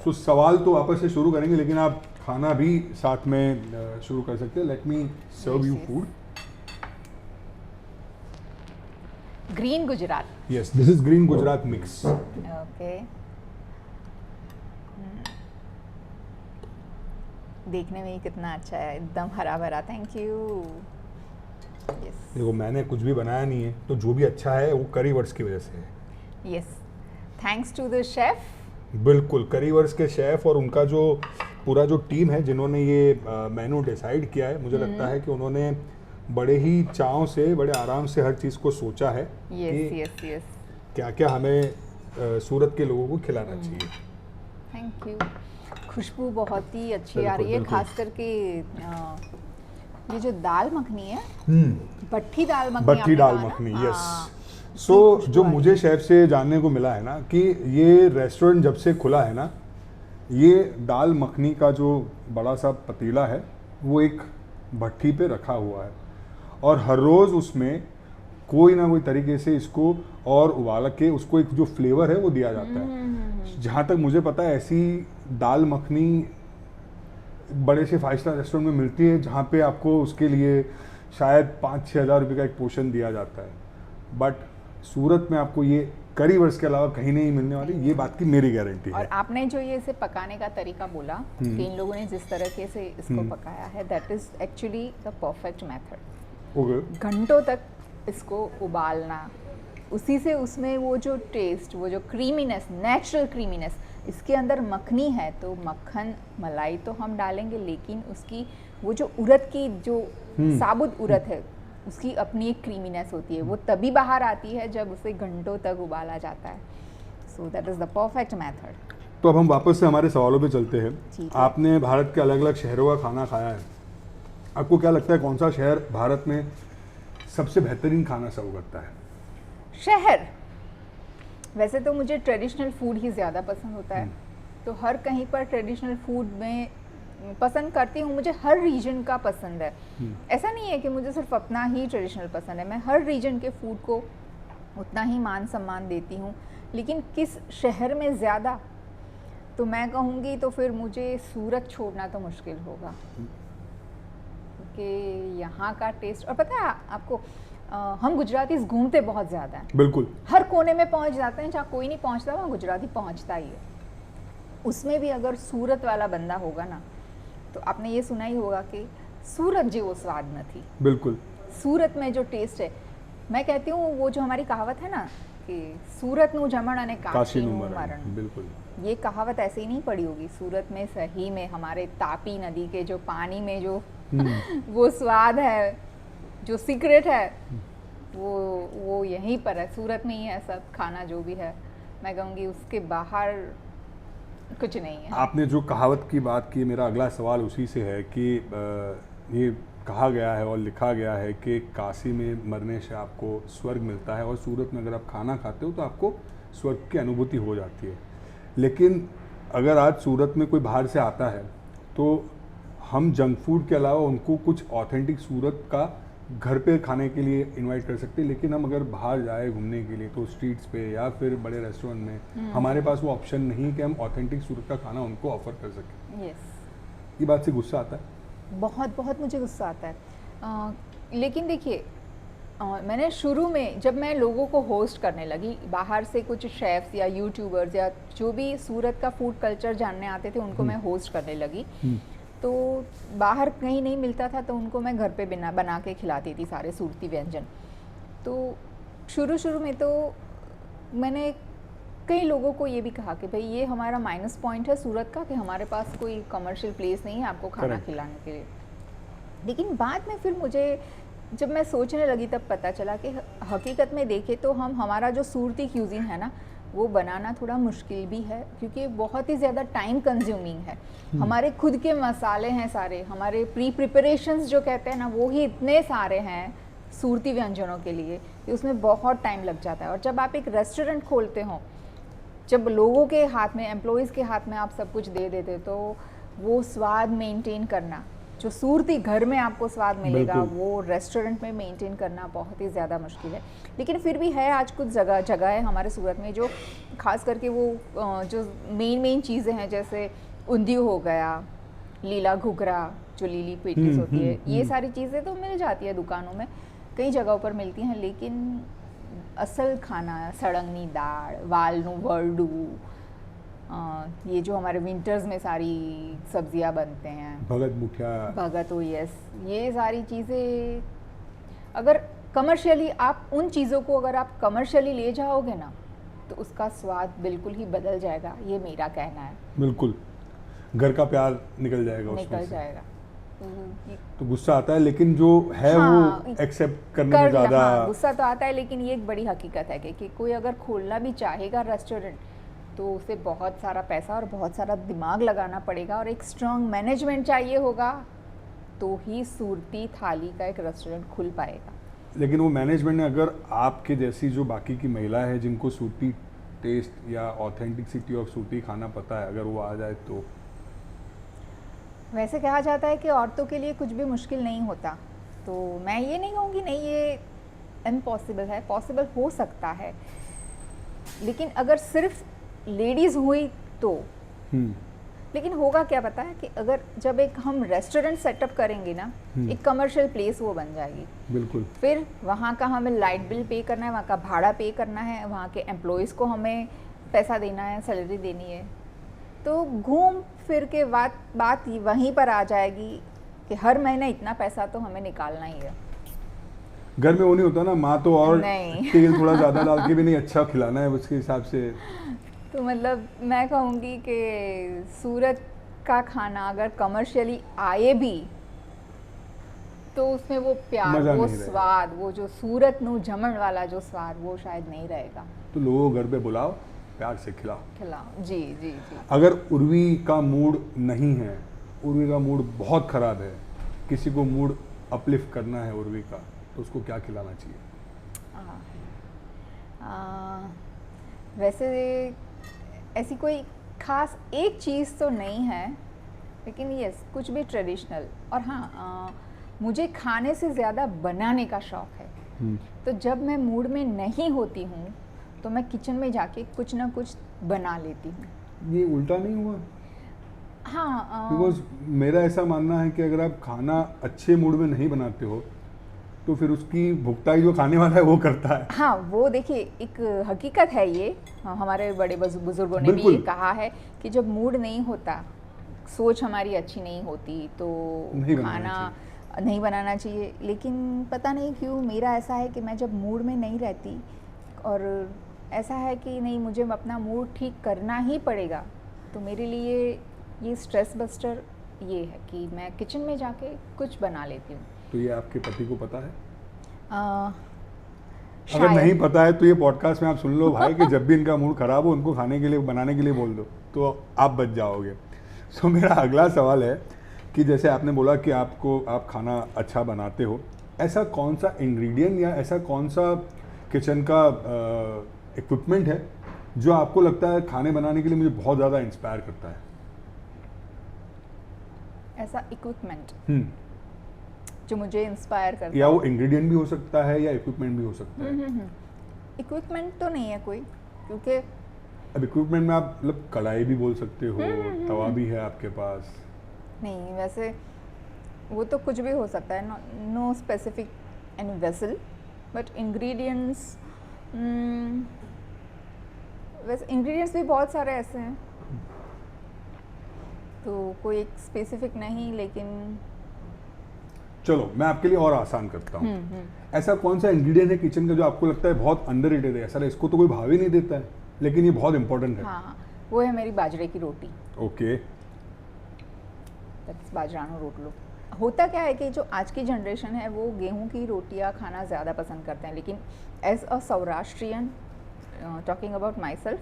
S1: तो सवाल तो वापस से शुरू करेंगे, लेकिन आप खाना भी साथ में शुरू कर सकते हैं। Let me serve you food.
S2: Green Gujarat.
S1: Yes, this is green Gujarat mix.
S2: Okay. देखने में ही कितना अच्छा है, एकदम हरा भरा। Thank you. यस
S1: देखो, मैंने कुछ भी बनाया नहीं है, तो जो भी अच्छा है वो करी वर्ड्स की वजह से है।
S2: Yes, thanks to the chef.
S1: बिल्कुल, करी वर्ड्स के शेफ और उनका जो पूरा जो टीम है जिन्होंने ये मेनू डिसाइड किया है, मुझे लगता है कि उन्होंने बड़े ही चाव से, बड़े आराम से हर चीज़ को सोचा है
S2: यस यस यस।
S1: क्या क्या हमें सूरत के लोगों को खिलाना चाहिए।
S2: Thank you. खुशबू बहुत ही अच्छी आ
S1: बिल्कुल,
S2: रही है,
S1: बिल्कुल।
S2: खास करके ये जो दाल मखनी है, भट्टी दाल मखनी,
S1: भट्टी
S2: आपने
S1: दाल
S2: कहा ना?
S1: मखनी,
S2: हाँ,
S1: यस। सो
S2: खुशबू
S1: जो
S2: आ रही
S1: मुझे
S2: है।
S1: शेफ से जानने को मिला है ना कि ये रेस्टोरेंट जब से खुला है ना, ये दाल मखनी का जो बड़ा सा पतीला है वो एक भट्टी पे रखा हुआ है और हर रोज़ उसमें कोई ना कोई तरीके से इसको और उबाल के उसको एक जो फ्लेवर है वो दिया जाता है। जहाँ तक मुझे पता है ऐसी दाल मखनी बड़े से 5 स्टार रेस्टोरेंट में मिलती है, जहाँ पे आपको उसके लिए शायद 5-6 हज़ार रुपये का एक पोर्शन दिया जाता है। बट सूरत में आपको ये करी वर्स के अलावा कहीं नहीं मिलने वाली, ये बात की मेरी गारंटी
S2: और
S1: है।
S2: आपने जो ये इसे पकाने का तरीका बोला कि इन लोगों ने जिस तरीके से इसको पकाया है, that is actually the perfect method.
S1: Okay,
S2: घंटों तक इसको उबालना, उसी से उसमें वो जो टेस्ट, वो जो क्रीमीनेस, नेचुरल क्रीमीनेस, इसके अंदर मखनी है तो मक्खन मलाई तो हम डालेंगे, लेकिन उसकी वो जो उड़द की जो साबुत उड़द है उसकी अपनी एक क्रीमीनेस होती है, वो तभी बाहर आती है जब उसे घंटों तक उबाला जाता है। So that is the perfect method.
S1: तो अब हम वापस से हमारे सवालों पे चलते हैं।
S2: ठीक है।
S1: आपने भारत के अलग अलग शहरों का खाना खाया है, आपको क्या लगता है कौन सा शहर भारत में सबसे बेहतरीन खाना सर्व करता है?
S2: शहर, वैसे तो मुझे ट्रेडिशनल फूड ही ज़्यादा पसंद होता है, तो हर कहीं पर ट्रेडिशनल फूड में पसंद करती हूँ। मुझे हर रीजन का पसंद है, ऐसा नहीं है कि मुझे सिर्फ अपना ही ट्रेडिशनल पसंद है। मैं हर रीजन के फूड को उतना ही मान सम्मान देती हूँ, लेकिन किस शहर में ज़्यादा, तो मैं कहूँगी तो फिर मुझे सूरत छोड़ना तो मुश्किल होगा, क्योंकि यहाँ का टेस्ट। और पता है आपको, हम गुजराती घूमते बहुत ज़्यादा हैं,
S1: बिल्कुल,
S2: हर कोने में पहुँच जाते हैं, जहाँ कोई नहीं पहुँचता वहाँ गुजराती पहुँचता ही है। उसमें भी अगर सूरत वाला बंदा होगा ना, तो आपने ये सुना ही होगा कि सूरत जेवो स्वाद નથી।
S1: बिल्कुल।
S2: सूरत में जो टेस्ट है, मैं कहती हूँ वो जो हमारी कहावत है ना कि सूरत नु जमण अने काशी नु मरण,
S1: बिल्कुल।
S2: ये कहावत ऐसे ही नहीं पड़ी होगी। सूरत में सही में हमारे तापी नदी के जो पानी में जो वो स्वाद है, जो सीक्रेट है, वो यहीं पर है, सूरत में ही है सब खाना जो भी है। मैं कहूँगी उसके बाहर कुछ नहीं है।
S1: आपने जो कहावत की बात की, मेरा अगला सवाल उसी से है कि ये कहा गया है और लिखा गया है कि काशी में मरने से आपको स्वर्ग मिलता है और सूरत में अगर आप खाना खाते हो तो आपको स्वर्ग की अनुभूति हो जाती है। लेकिन अगर आज सूरत में कोई बाहर से आता है तो हम जंक फूड के अलावा उनको कुछ ऑथेंटिक सूरत का घर पे खाने के लिए इनवाइट कर सकते हैं। लेकिन हम अगर बाहर जाए घूमने के लिए तो स्ट्रीट्स पे या फिर बड़े रेस्टोरेंट में हमारे पास वो ऑप्शन नहीं कि हम ऑथेंटिक सूरत का खाना उनको ऑफर कर सकें।
S2: यस,
S1: ये बात से गुस्सा आता है?
S2: बहुत बहुत मुझे गुस्सा आता है। लेकिन देखिए, मैंने शुरू में जब मैं लोगों को होस्ट करने लगी, बाहर से कुछ शेफ्स या यूट्यूबर्स या जो भी सूरत का फूड कल्चर जानने आते थे उनको मैं होस्ट करने लगी, तो बाहर कहीं नहीं मिलता था तो उनको मैं घर पे बना के खिलाती थी सारे सूरती व्यंजन। तो शुरू में तो मैंने कई लोगों को ये भी कहा कि भाई ये हमारा माइनस पॉइंट है सूरत का कि हमारे पास कोई कमर्शियल प्लेस नहीं है आपको खाना
S1: Correct.
S2: खिलाने के लिए। लेकिन बाद में फिर मुझे जब मैं सोचने लगी तब पता चला कि हकीकत में देखें तो हमारा जो सूरती क्यूजिन है ना, वो बनाना थोड़ा मुश्किल भी है, क्योंकि बहुत ही ज़्यादा टाइम कंज्यूमिंग है। हमारे खुद के मसाले हैं सारे, हमारे प्री प्रिपरेशंस जो कहते हैं ना, वो ही इतने सारे हैं सूरती व्यंजनों के लिए कि उसमें बहुत टाइम लग जाता है। और जब आप एक रेस्टोरेंट खोलते हो, जब लोगों के हाथ में, एम्प्लॉयज़ के हाथ में आप सब कुछ दे देते, तो वो स्वाद मेंटेन करना, जो सूरती घर में आपको स्वाद मिलेगा, वो रेस्टोरेंट में मेंटेन करना बहुत ही ज़्यादा मुश्किल है। लेकिन फिर भी है, आज कुछ जगह है हमारे सूरत में जो खास करके वो जो मेन चीज़ें हैं, जैसे उंधियू हो गया, लीला घुघरा जो लीली पेटीज होती है, ये सारी चीज़ें तो मिल जाती है दुकानों में, कई जगहों पर मिलती हैं। लेकिन असल खाना, सड़ंगनी दाल, वालनू वर्डू, ये जो हमारे विंटर्स में सारी सब्जियां बनते हैं, भगत हो, यस, ये सारी चीज़ें अगर कमर्शियली आप उन चीज़ों को अगर आप कमर्शियली ले जाओगे ना, तो उसका स्वाद बिल्कुल ही बदल जाएगा, ये मेरा कहना है।
S1: बिल्कुल, घर का प्यार निकल जाएगा
S2: निकल जाएगा।
S1: तो गुस्सा आता है, लेकिन जो है वो एक्सेप्ट करने में ज़्यादा
S2: गुस्सा तो आता है, लेकिन ये एक बड़ी हकीकत है कि कोई अगर खोलना भी चाहेगा रेस्टोरेंट, तो उसे बहुत सारा पैसा और बहुत सारा दिमाग लगाना पड़ेगा, और एक स्ट्रॉन्ग मैनेजमेंट चाहिए होगा, तो ही सूरती थाली का एक रेस्टोरेंट खुल पाएगा।
S1: लेकिन वो मैनेजमेंट ने, अगर आपके जैसी जो बाकी की महिला है जिनको सूरती टेस्ट या ऑथेंटिसिटी ऑफ सूरती खाना पता है, अगर वो आ जाए तो।
S2: वैसे कहा जाता है कि औरतों के लिए कुछ भी मुश्किल नहीं होता, तो मैं ये नहीं कहूँगी नहीं ये इम्पॉसिबल है, पॉसिबल हो सकता है, लेकिन अगर सिर्फ लेडीज़ हुई तो। लेकिन होगा क्या पता है कि अगर जब एक हम रेस्टोरेंट सेटअप करेंगे ना, एक कमर्शियल प्लेस वो बन जाएगी।
S1: बिल्कुल।
S2: फिर वहाँ का हमें लाइट बिल पे करना है, वहाँ का भाड़ा पे करना है, वहाँ के एम्प्लॉयज़ को हमें पैसा देना है, सैलरी देनी है, तो घूम फिर के बात वहीं पर आ जाएगी कि हर महीने इतना पैसा तो हमें निकालना ही है।
S1: घर में वो नहीं होता ना, माँ तो और तेल थोड़ा ज़्यादा डाल के भी नहीं, अच्छा खिलाना है उसके हिसाब से।
S2: तो मतलब मैं कहूँगी कि सूरत का खाना अगर कमर्शियली आए भी, तो उसमें वो प्यार, वो स्वाद, वो जो सूरत नू जमन वाला जो स्वाद, वो शायद नहीं रहेगा।
S1: तो लोगों को घर पे बुलाओ, प्यार से
S2: खिलाओ। जी जी जी।
S1: अगर उर्वी का मूड नहीं है, उर्वी का मूड बहुत ख़राब है, किसी को मूड अपलिफ्ट करना है उर्वी का, तो उसको क्या खिलाना चाहिए?
S2: वैसे ऐसी कोई खास एक चीज़ तो नहीं है, लेकिन यस, कुछ भी ट्रेडिशनल। और हाँ, मुझे खाने से ज़्यादा बनाने का शौक़ है। तो जब मैं मूड में नहीं होती हूँ, तो मैं किचन में जाके कुछ ना कुछ बना लेती हूँ।
S1: ये उल्टा नहीं हुआ?
S2: हाँ,
S1: बिकॉज मेरा ऐसा मानना है कि अगर आप खाना अच्छे मूड में नहीं बनाते हो, तो फिर उसकी भुगताई जो खाने वाला है वो करता है।
S2: हाँ, वो देखिए एक हकीकत है ये, हमारे बड़े बुजुर्गों ने भी ये कहा है कि जब मूड नहीं होता, सोच हमारी अच्छी नहीं होती, तो खाना नहीं बनाना चाहिए। लेकिन पता नहीं क्यों मेरा ऐसा है कि मैं जब मूड में नहीं रहती, और ऐसा है कि नहीं, मुझे अपना मूड ठीक करना ही पड़ेगा, तो मेरे लिए ये स्ट्रेस बस्टर ये है कि मैं किचन में जाके कुछ बना लेती हूँ।
S1: तो ये आपके पति को पता है? अगर नहीं पता है तो ये पॉडकास्ट में आप सुन लो भाई, कि जब भी इनका मूड खराब हो, उनको खाने के लिए, बनाने के लिए बोल दो, तो आप बच जाओगे। सो मेरा अगला सवाल है कि जैसे आपने बोला कि आप खाना अच्छा बनाते हो, ऐसा कौन सा इंग्रेडिएंट या ऐसा कौन सा किचन का इक्विपमेंट है जो आपको लगता है खाने बनाने के लिए मुझे बहुत ज़्यादा इंस्पायर करता है?
S2: ऐसा इक्विपमेंट जो मुझे इंस्पायर करता है,
S1: या वो इंग्रेडिएंट भी हो सकता है या इक्विपमेंट भी हो सकता है?
S2: इक्विपमेंट तो नहीं है कोई, क्योंकि
S1: अब इक्विपमेंट में आप मतलब कढ़ाई भी बोल सकते हो, तवा भी है आपके पास।
S2: नहीं, वैसे वो तो कुछ भी हो सकता है, no specific any vessel, but ingredients, वैसे इंग्रेडिएंट्स भी बहुत सारे ऐसे हैं, तो कोई एक स्पेसिफिक नहीं। लेकिन
S1: चलो मैं आपके लिए और आसान करता हूँ। ऐसा कौन सा इंग्रेडिएंट है किचन का जो आपको लगता है बहुत अंडररेटेड है, ऐसा इसको तो कोई भाव ही नहीं देता है, लेकिन ये बहुत इंपॉर्टेंट है?
S2: हाँ, वो है मेरी बाजरे की रोटी।
S1: ओके,
S2: बाजरानो रोटलो। होता क्या है कि जो आज की जनरेशन है वो गेहूं की रोटियां खाना ज़्यादा पसंद करते हैं, लेकिन as a Saurashtrian talking about my self,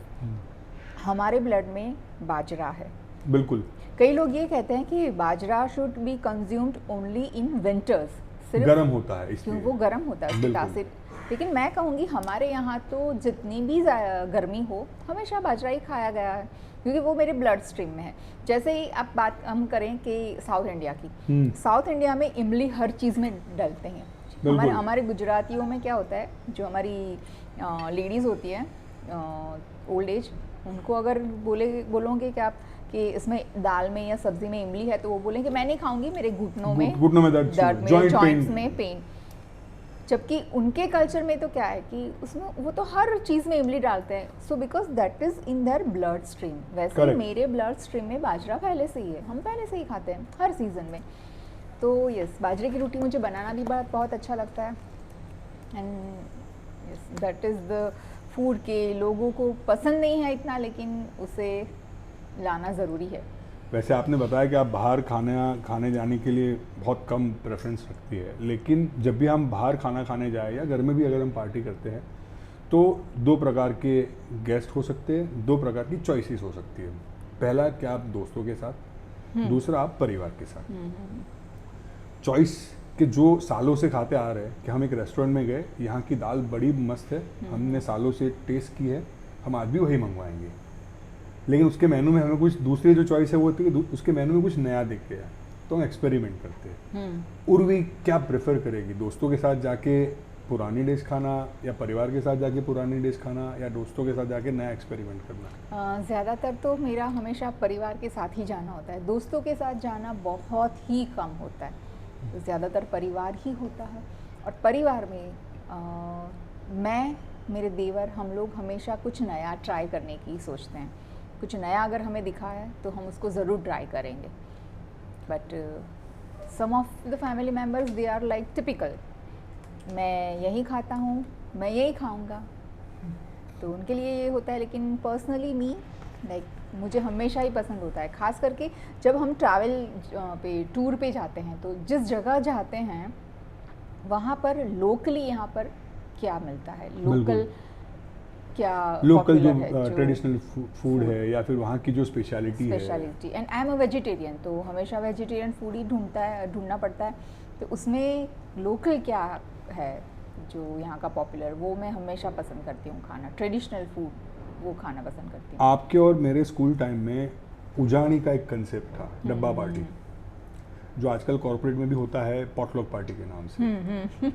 S2: हमारे ब्लड में बाजरा है।
S1: बिल्कुल।
S2: कई लोग ये कहते हैं कि bajra should be consumed only in winters, सिर्फ
S1: गर्म होता है इसलिए,
S2: क्यों वो गर्म होता है उसकी तासीर। लेकिन मैं कहूँगी हमारे यहाँ तो जितनी भी गर्मी हो हमेशा बाजरा ही खाया गया है, क्योंकि वो मेरे ब्लड स्ट्रीम में है। जैसे ही आप बात हम करें कि साउथ इंडिया की, साउथ इंडिया में इमली हर चीज़ में डलते हैं। हमारे गुजरातियों में क्या होता है, जो हमारी लेडीज़ होती है ओल्ड एज, उनको अगर बोलोगे कि आप कि इसमें दाल में या सब्जी में इमली है, तो वो बोलेंगे मैं नहीं खाऊंगी, मेरे घुटनों में दर्द में, जॉइंट्स में पेन। जबकि उनके कल्चर में तो क्या है कि उसमें वो तो हर चीज़ में इमली डालते हैं, so because that is in their blood stream. वैसे ही मेरे ब्लड स्ट्रीम में बाजरा पहले से ही है, हम पहले से ही खाते हैं हर सीज़न में। तो यस, बाजरे की रोटी मुझे बनाना भी बहुत अच्छा लगता है, and yes that is the food के लोगों को पसंद नहीं है इतना, लेकिन उसे लाना ज़रूरी है।
S1: वैसे आपने बताया कि आप बाहर खाने जाने के लिए बहुत कम प्रेफरेंस रखती है, लेकिन जब भी हम बाहर खाना खाने जाए या घर में भी अगर हम पार्टी करते हैं तो दो प्रकार के गेस्ट हो सकते हैं, दो प्रकार की चॉइसेस हो सकती है। पहला कि आप दोस्तों के साथ, दूसरा आप परिवार के साथ। चॉइस कि जो सालों से खाते आ रहे हैं कि हम एक रेस्टोरेंट में गए, यहाँ की दाल बड़ी मस्त है, हमने सालों से टेस्ट की है, हम आज भी वही मंगवाएंगे। लेकिन उसके मेनू में हमें कुछ दूसरी जो चॉइस है वो होती है कि उसके मेनू में कुछ नया दिख गया, तो हम एक्सपेरिमेंट करते हैं। उर्वी क्या प्रेफर करेगी, दोस्तों के साथ जाके पुरानी डिश खाना या परिवार के साथ जाके पुरानी डिश खाना या दोस्तों के साथ जाके नया एक्सपेरिमेंट करना?
S2: ज़्यादातर तो मेरा हमेशा परिवार के साथ ही जाना होता है, दोस्तों के साथ जाना बहुत ही कम होता है, ज़्यादातर परिवार ही होता है। और परिवार में मैं, मेरे देवर, हम लोग हमेशा कुछ नया ट्राई करने की सोचते हैं। कुछ नया अगर हमें दिखा है तो हम उसको ज़रूर ट्राई करेंगे। But some of the family members they are like typical, मैं यही खाता हूँ, मैं यही खाऊंगा, तो उनके लिए ये होता है। लेकिन पर्सनली मी लाइक मुझे हमेशा ही पसंद होता है, ख़ास करके जब हम ट्रैवल पे टूर पे जाते हैं, तो जिस जगह जाते हैं वहाँ पर लोकली यहाँ पर क्या मिलता है, लोकल जो
S1: ट्रेडिशनल फूड है या फिर वहाँ की जो स्पेशलिटी है।
S2: And I am a vegetarian, तो हमेशा वेजिटेरियन फूड ही ढूंढना पड़ता है। तो उसमें लोकल क्या है जो यहाँ का पॉपुलर, वो मैं हमेशा पसंद करती हूँ खाना, ट्रेडिशनल फूड वो खाना पसंद करती हूँ।
S1: आपके और मेरे स्कूल टाइम में उजानी का एक कंसेप्ट था, डब्बा पार्टी, जो आजकल कॉर्पोरेट में भी होता है पॉटलॉक पार्टी के नाम से।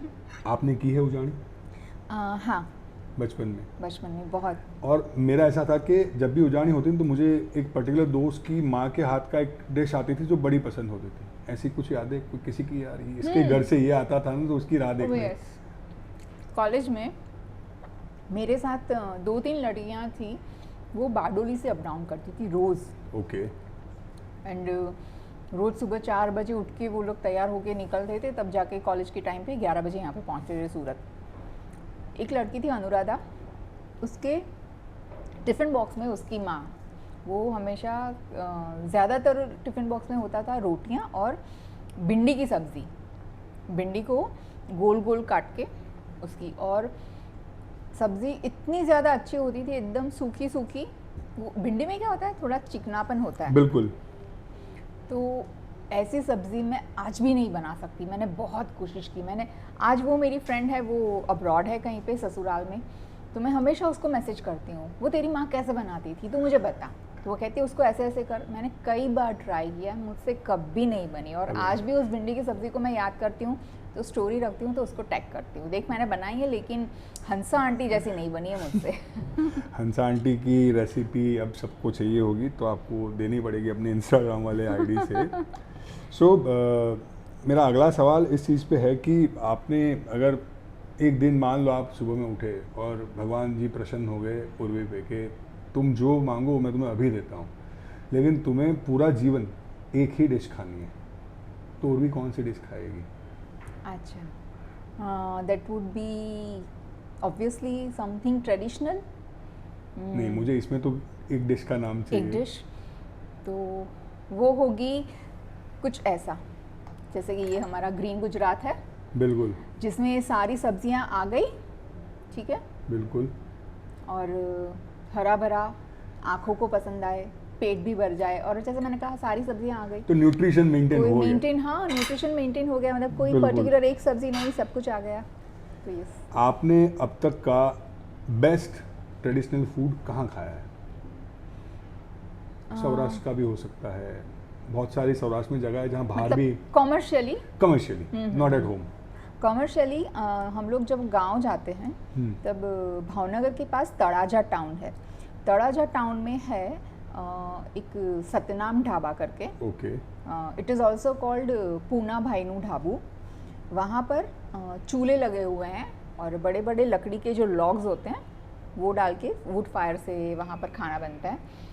S1: आपने की है उजानी?
S2: हाँ,
S1: बचपन में
S2: बहुत।
S1: और मेरा ऐसा था कि जब भी उजानी होती थी तो मुझे एक पर्टिकुलर दोस्त की माँ के हाथ का एक डिश आती थी जो बड़ी पसंद होती थी। ऐसी कुछ याद है कोई किसी की, यार इसके घर से ये आता था ना, तो उसकी राह देखने।
S2: कॉलेज में मेरे साथ 2-3 लड़कियाँ थी, वो बारडोली से अप डाउन करती थी रोज़।
S1: ओके।
S2: एंड रोज़ सुबह 4 बजे उठ के वो लोग तैयार होके निकलते थे, तब जाके कॉलेज के टाइम पे 11 बजे यहाँ पे पहुँचते थे सूरत। एक लड़की थी अनुराधा, उसके टिफ़िन बॉक्स में उसकी माँ, वो हमेशा ज़्यादातर टिफ़िन बॉक्स में होता था रोटियाँ और भिंडी की सब्ज़ी। भिंडी को गोल गोल काट के उसकी, और सब्ज़ी इतनी ज़्यादा अच्छी होती थी, एकदम सूखी सूखी। वो भिंडी में क्या होता है, थोड़ा चिकनापन होता है।
S1: बिल्कुल।
S2: तो ऐसी सब्ज़ी मैं आज भी नहीं बना सकती, मैंने बहुत कोशिश की। आज वो मेरी फ्रेंड है, वो अब्रॉड है कहीं पे ससुराल में, तो मैं हमेशा उसको मैसेज करती हूँ, वो तेरी माँ कैसे बनाती थी तो मुझे बता। तो वो कहती है उसको ऐसे ऐसे कर। मैंने कई बार ट्राई किया, मुझसे कभी नहीं बनी। और आज भी उस भिंडी की सब्ज़ी को मैं याद करती हूँ तो स्टोरी रखती हूँ, तो उसको टैग करती हूँ, देख मैंने बनाई है, लेकिन हंसा आंटी जैसी नहीं बनी है मुझसे।
S1: हंसा आंटी की रेसिपी अब सबको चाहिए होगी तो आपको देनी पड़ेगी अपने इंस्टाग्राम वाले आईडी से। सो मेरा अगला सवाल इस चीज़ पे है कि आपने अगर एक दिन मान लो आप सुबह में उठे और भगवान जी प्रसन्न हो गए उर्वी पे कि तुम जो मांगो मैं तुम्हें अभी देता हूँ, लेकिन तुम्हें पूरा जीवन एक ही डिश खानी है, तो उर्वी कौन सी डिश खाएगी?
S2: अच्छा, that would be obviously something traditional.
S1: नहीं, मुझे इसमें तो एक डिश का नाम चाहिए।
S2: एक डिश तो वो होगी कुछ ऐसा, जैसे कि ये हमारा ग्रीन गुजरात है,
S1: बिल्कुल,
S2: जिसमें सारी सब्जियां आ गई, ठीक है,
S1: बिल्कुल,
S2: और हरा भरा, आँखों को पसंद आए, पेट भी भर जाए, और जैसे मैंने कहा सारी सब्जियां आ गई
S1: तो न्यूट्रिशन मेंटेन
S2: कोई
S1: हो गया।
S2: मेंटेन, हाँ न्यूट्रिशन मेंटेन हो गया, मतलब कोई
S1: बिल्कुल।
S2: पर्टिकुलर एक सब्जी नहीं, सब कुछ आ गया। तो यस।
S1: आपने अब तक का बेस्ट ट्रेडिशनल फूड कहाँ खाया है? सौराष्ट्र का भी हो सकता है, बहुत सारी सौराष्ट्र में जगह है जहाँ बाहर भी
S2: commercially
S1: not at home.
S2: Commercially हम लोग जब गांव जाते हैं तब भावनगर के पास तड़ाजा टाउन है। तड़ाजा टाउन में है एक सतनाम ढाबा करके।
S1: Okay.
S2: It is also called Poona भाईनू ढाबू। वहाँ पर चूल्हे लगे हुए हैं और बड़े बड़े लकड़ी के जो लॉग्स होते हैं वो डाल के वुड फायर से वहाँ पर खाना बनता है।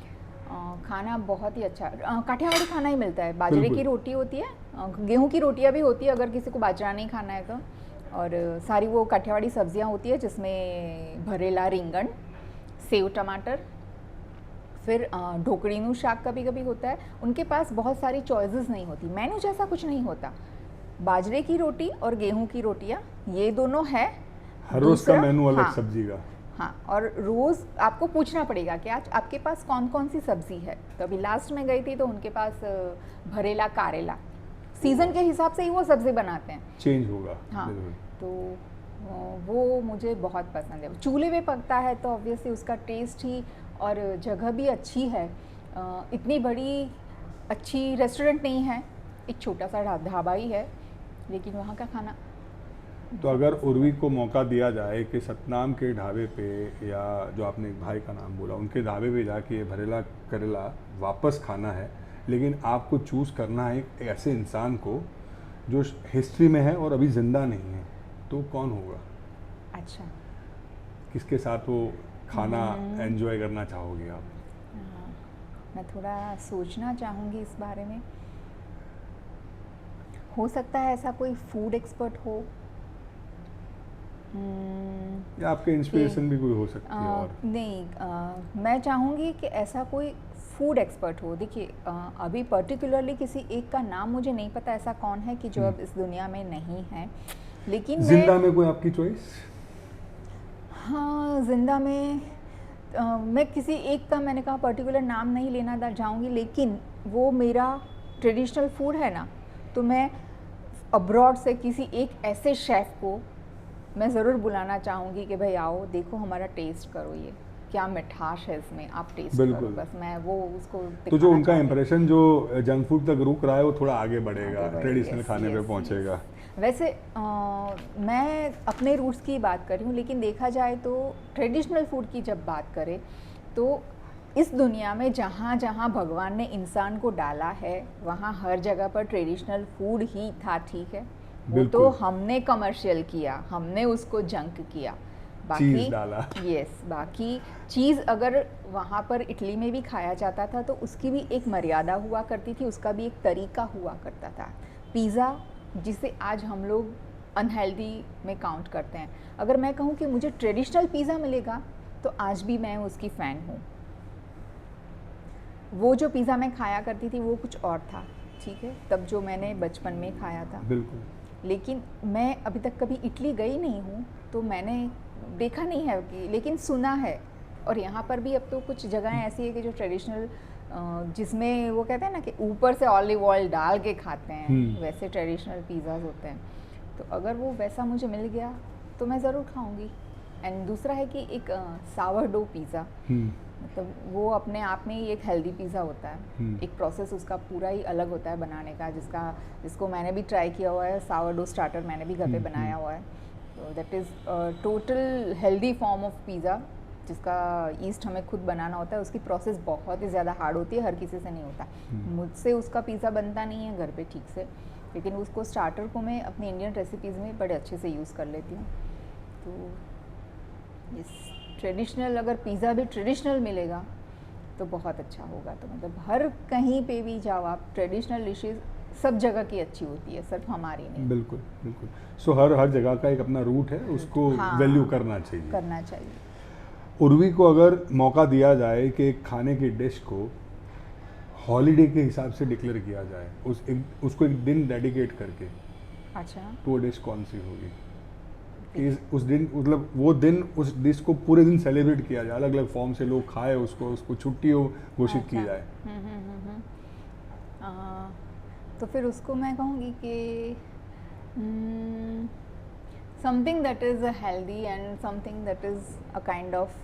S2: खाना बहुत ही अच्छा, काठियावाड़ी खाना ही मिलता है। बाजरे की रोटी होती है, गेहूं की रोटियां भी होती है अगर किसी को बाजरा नहीं खाना है तो, और सारी वो काठियावाड़ी सब्जियां होती है जिसमें भरेला रिंगण, सेव टमाटर, फिर ढोकड़ीनू शाक कभी कभी होता है। उनके पास बहुत सारी चॉइसेस नहीं होती, मेनू जैसा कुछ नहीं होता। बाजरे की रोटी और गेहूं की रोटियां ये दोनों है,
S1: हर रोज का मेनू अलग
S2: हाँ,
S1: सब्जी का।
S2: हाँ, और रोज़ आपको पूछना पड़ेगा कि आज आपके पास कौन कौन सी सब्जी है। तो अभी लास्ट में गई थी तो उनके पास भरेला कारेला, सीज़न के हिसाब से ही वो सब्ज़ी बनाते हैं,
S1: चेंज होगा।
S2: हाँ। तो वो मुझे बहुत पसंद है। चूल्हे पे पकता है तो ऑब्वियसली उसका टेस्ट ही, और जगह भी अच्छी है। इतनी बड़ी अच्छी रेस्टोरेंट नहीं है, एक छोटा सा ढाबा ही है, लेकिन वहाँ का खाना।
S1: तो अगर उर्वी को मौका दिया जाए कि सतनाम के ढाबे पे, या जो आपने एक भाई का नाम बोला उनके ढाबे पे जाके भरेला करेला वापस खाना है, लेकिन आपको चूज़ करना है एक ऐसे इंसान को जो हिस्ट्री में है और अभी ज़िंदा नहीं है, तो कौन होगा?
S2: अच्छा,
S1: किसके साथ वो खाना एंजॉय करना चाहोगे आप?
S2: मैं थोड़ा सोचना चाहूँगी इस बारे में। हो सकता है ऐसा कोई फूड एक्सपर्ट हो,
S1: या आपके इंस्पिरेशन भी कोई हो सकती है? और
S2: नहीं, मैं चाहूँगी कि ऐसा कोई फूड एक्सपर्ट हो। देखिए अभी पर्टिकुलरली किसी एक का नाम मुझे नहीं पता ऐसा कौन है कि जो अब इस दुनिया में नहीं है, लेकिन
S1: जिंदा में कोई आपकी चॉइस?
S2: हाँ, जिंदा में मैं किसी एक का, मैंने कहा पर्टिकुलर नाम नहीं लेना चाहूँगी, लेकिन वो मेरा ट्रेडिशनल फूड है ना, तो मैं अब्रॉड से किसी एक ऐसे शेफ़ को मैं ज़रूर बुलाना चाहूँगी कि भाई आओ देखो हमारा टेस्ट करो, ये क्या मिठास है इसमें, आप टेस्ट करो। बस मैं वो उसको
S1: तो जो उनका इम्प्रेशन जो जंक फूड तक रुक रहा है वो थोड़ा आगे बढ़ेगा, ट्रेडिशनल खाने पे पहुँचेगा।
S2: वैसे मैं अपने रूट्स की बात कर रही हूँ, लेकिन देखा जाए तो ट्रेडिशनल फूड की जब बात करें तो इस दुनिया में जहाँ जहाँ भगवान ने इंसान को डाला है वहाँ हर जगह पर ट्रेडिशनल फूड ही था, ठीक है। वो तो हमने कमर्शियल किया, हमने उसको जंक किया, बाकी
S1: चीज़ डाला।
S2: यस, बाकी चीज़ अगर वहाँ पर इटली में भी खाया जाता था तो उसकी भी एक मर्यादा हुआ करती थी, उसका भी एक तरीका हुआ करता था। पिज़्ज़ा जिसे आज हम लोग अनहेल्दी में काउंट करते हैं, अगर मैं कहूँ कि मुझे ट्रेडिशनल पिज़्ज़ा मिलेगा तो आज भी मैं उसकी फ़ैन हूँ। वो जो पिज़्ज़ा मैं खाया करती थी वो कुछ और था, ठीक है, तब जो मैंने बचपन में खाया था।
S1: बिल्कुल।
S2: लेकिन मैं अभी तक कभी इटली गई नहीं हूँ तो मैंने देखा नहीं है कि, लेकिन सुना है। और यहाँ पर भी अब तो कुछ जगहें ऐसी है कि जो ट्रेडिशनल, जिसमें वो कहते हैं ना कि ऊपर से ऑलिव ऑयल डाल के खाते हैं, वैसे ट्रेडिशनल पिज़्ज़ाज होते हैं। तो अगर वो वैसा मुझे मिल गया तो मैं ज़रूर खाऊंगी। एंड दूसरा है कि एक सावरडो पिज़्ज़ा, मतलब वो अपने आप में ही एक हेल्दी पिज़्ज़ा होता है। एक प्रोसेस उसका पूरा ही अलग होता है बनाने का, जिसको मैंने भी ट्राई किया हुआ है। सावरडो स्टार्टर मैंने भी घर पे बनाया हुआ है। तो that is total healthy form of pizza, जिसका ईस्ट हमें खुद बनाना होता है। उसकी प्रोसेस बहुत ही ज़्यादा हार्ड होती है, हर किसी से नहीं होता। मुझसे उसका पिज़्ज़ा बनता नहीं है घर पे ठीक से, लेकिन उसको स्टार्टर को मैं अपनी इंडियन रेसिपीज़ में बड़े अच्छे से यूज़ कर लेती हूँ। तो इस ट्रेडिशनल, अगर पिज़्ज़ा भी ट्रेडिशनल मिलेगा तो बहुत अच्छा होगा। तो मतलब हर कहीं पे भी जाओ आप, ट्रेडिशनल डिशेज़ सब जगह की अच्छी होती है, सिर्फ हमारी नहीं।
S1: बिल्कुल बिल्कुल। सो हर जगह का एक अपना रूट है, उसको वैल्यू करना चाहिए। उर्वी को अगर मौका दिया जाए कि खाने की डिश को हॉलीडे के हिसाब से डिक्लेयर किया जाए, उसको एक दिन डेडिकेट करके,
S2: अच्छा,
S1: तो वो डिश कौन सी होगी?
S2: हैप्पी।
S1: उस दिन मतलब वो दिन उस डिश को पूरे दिन सेलिब्रेट किया जाए, अलग अलग फॉर्म से लोग खाए उसको, उसको छुट्टी हो घोषित की जाए।
S2: तो फिर उसको मैं कहूँगी कि something that is healthy and something that is a kind of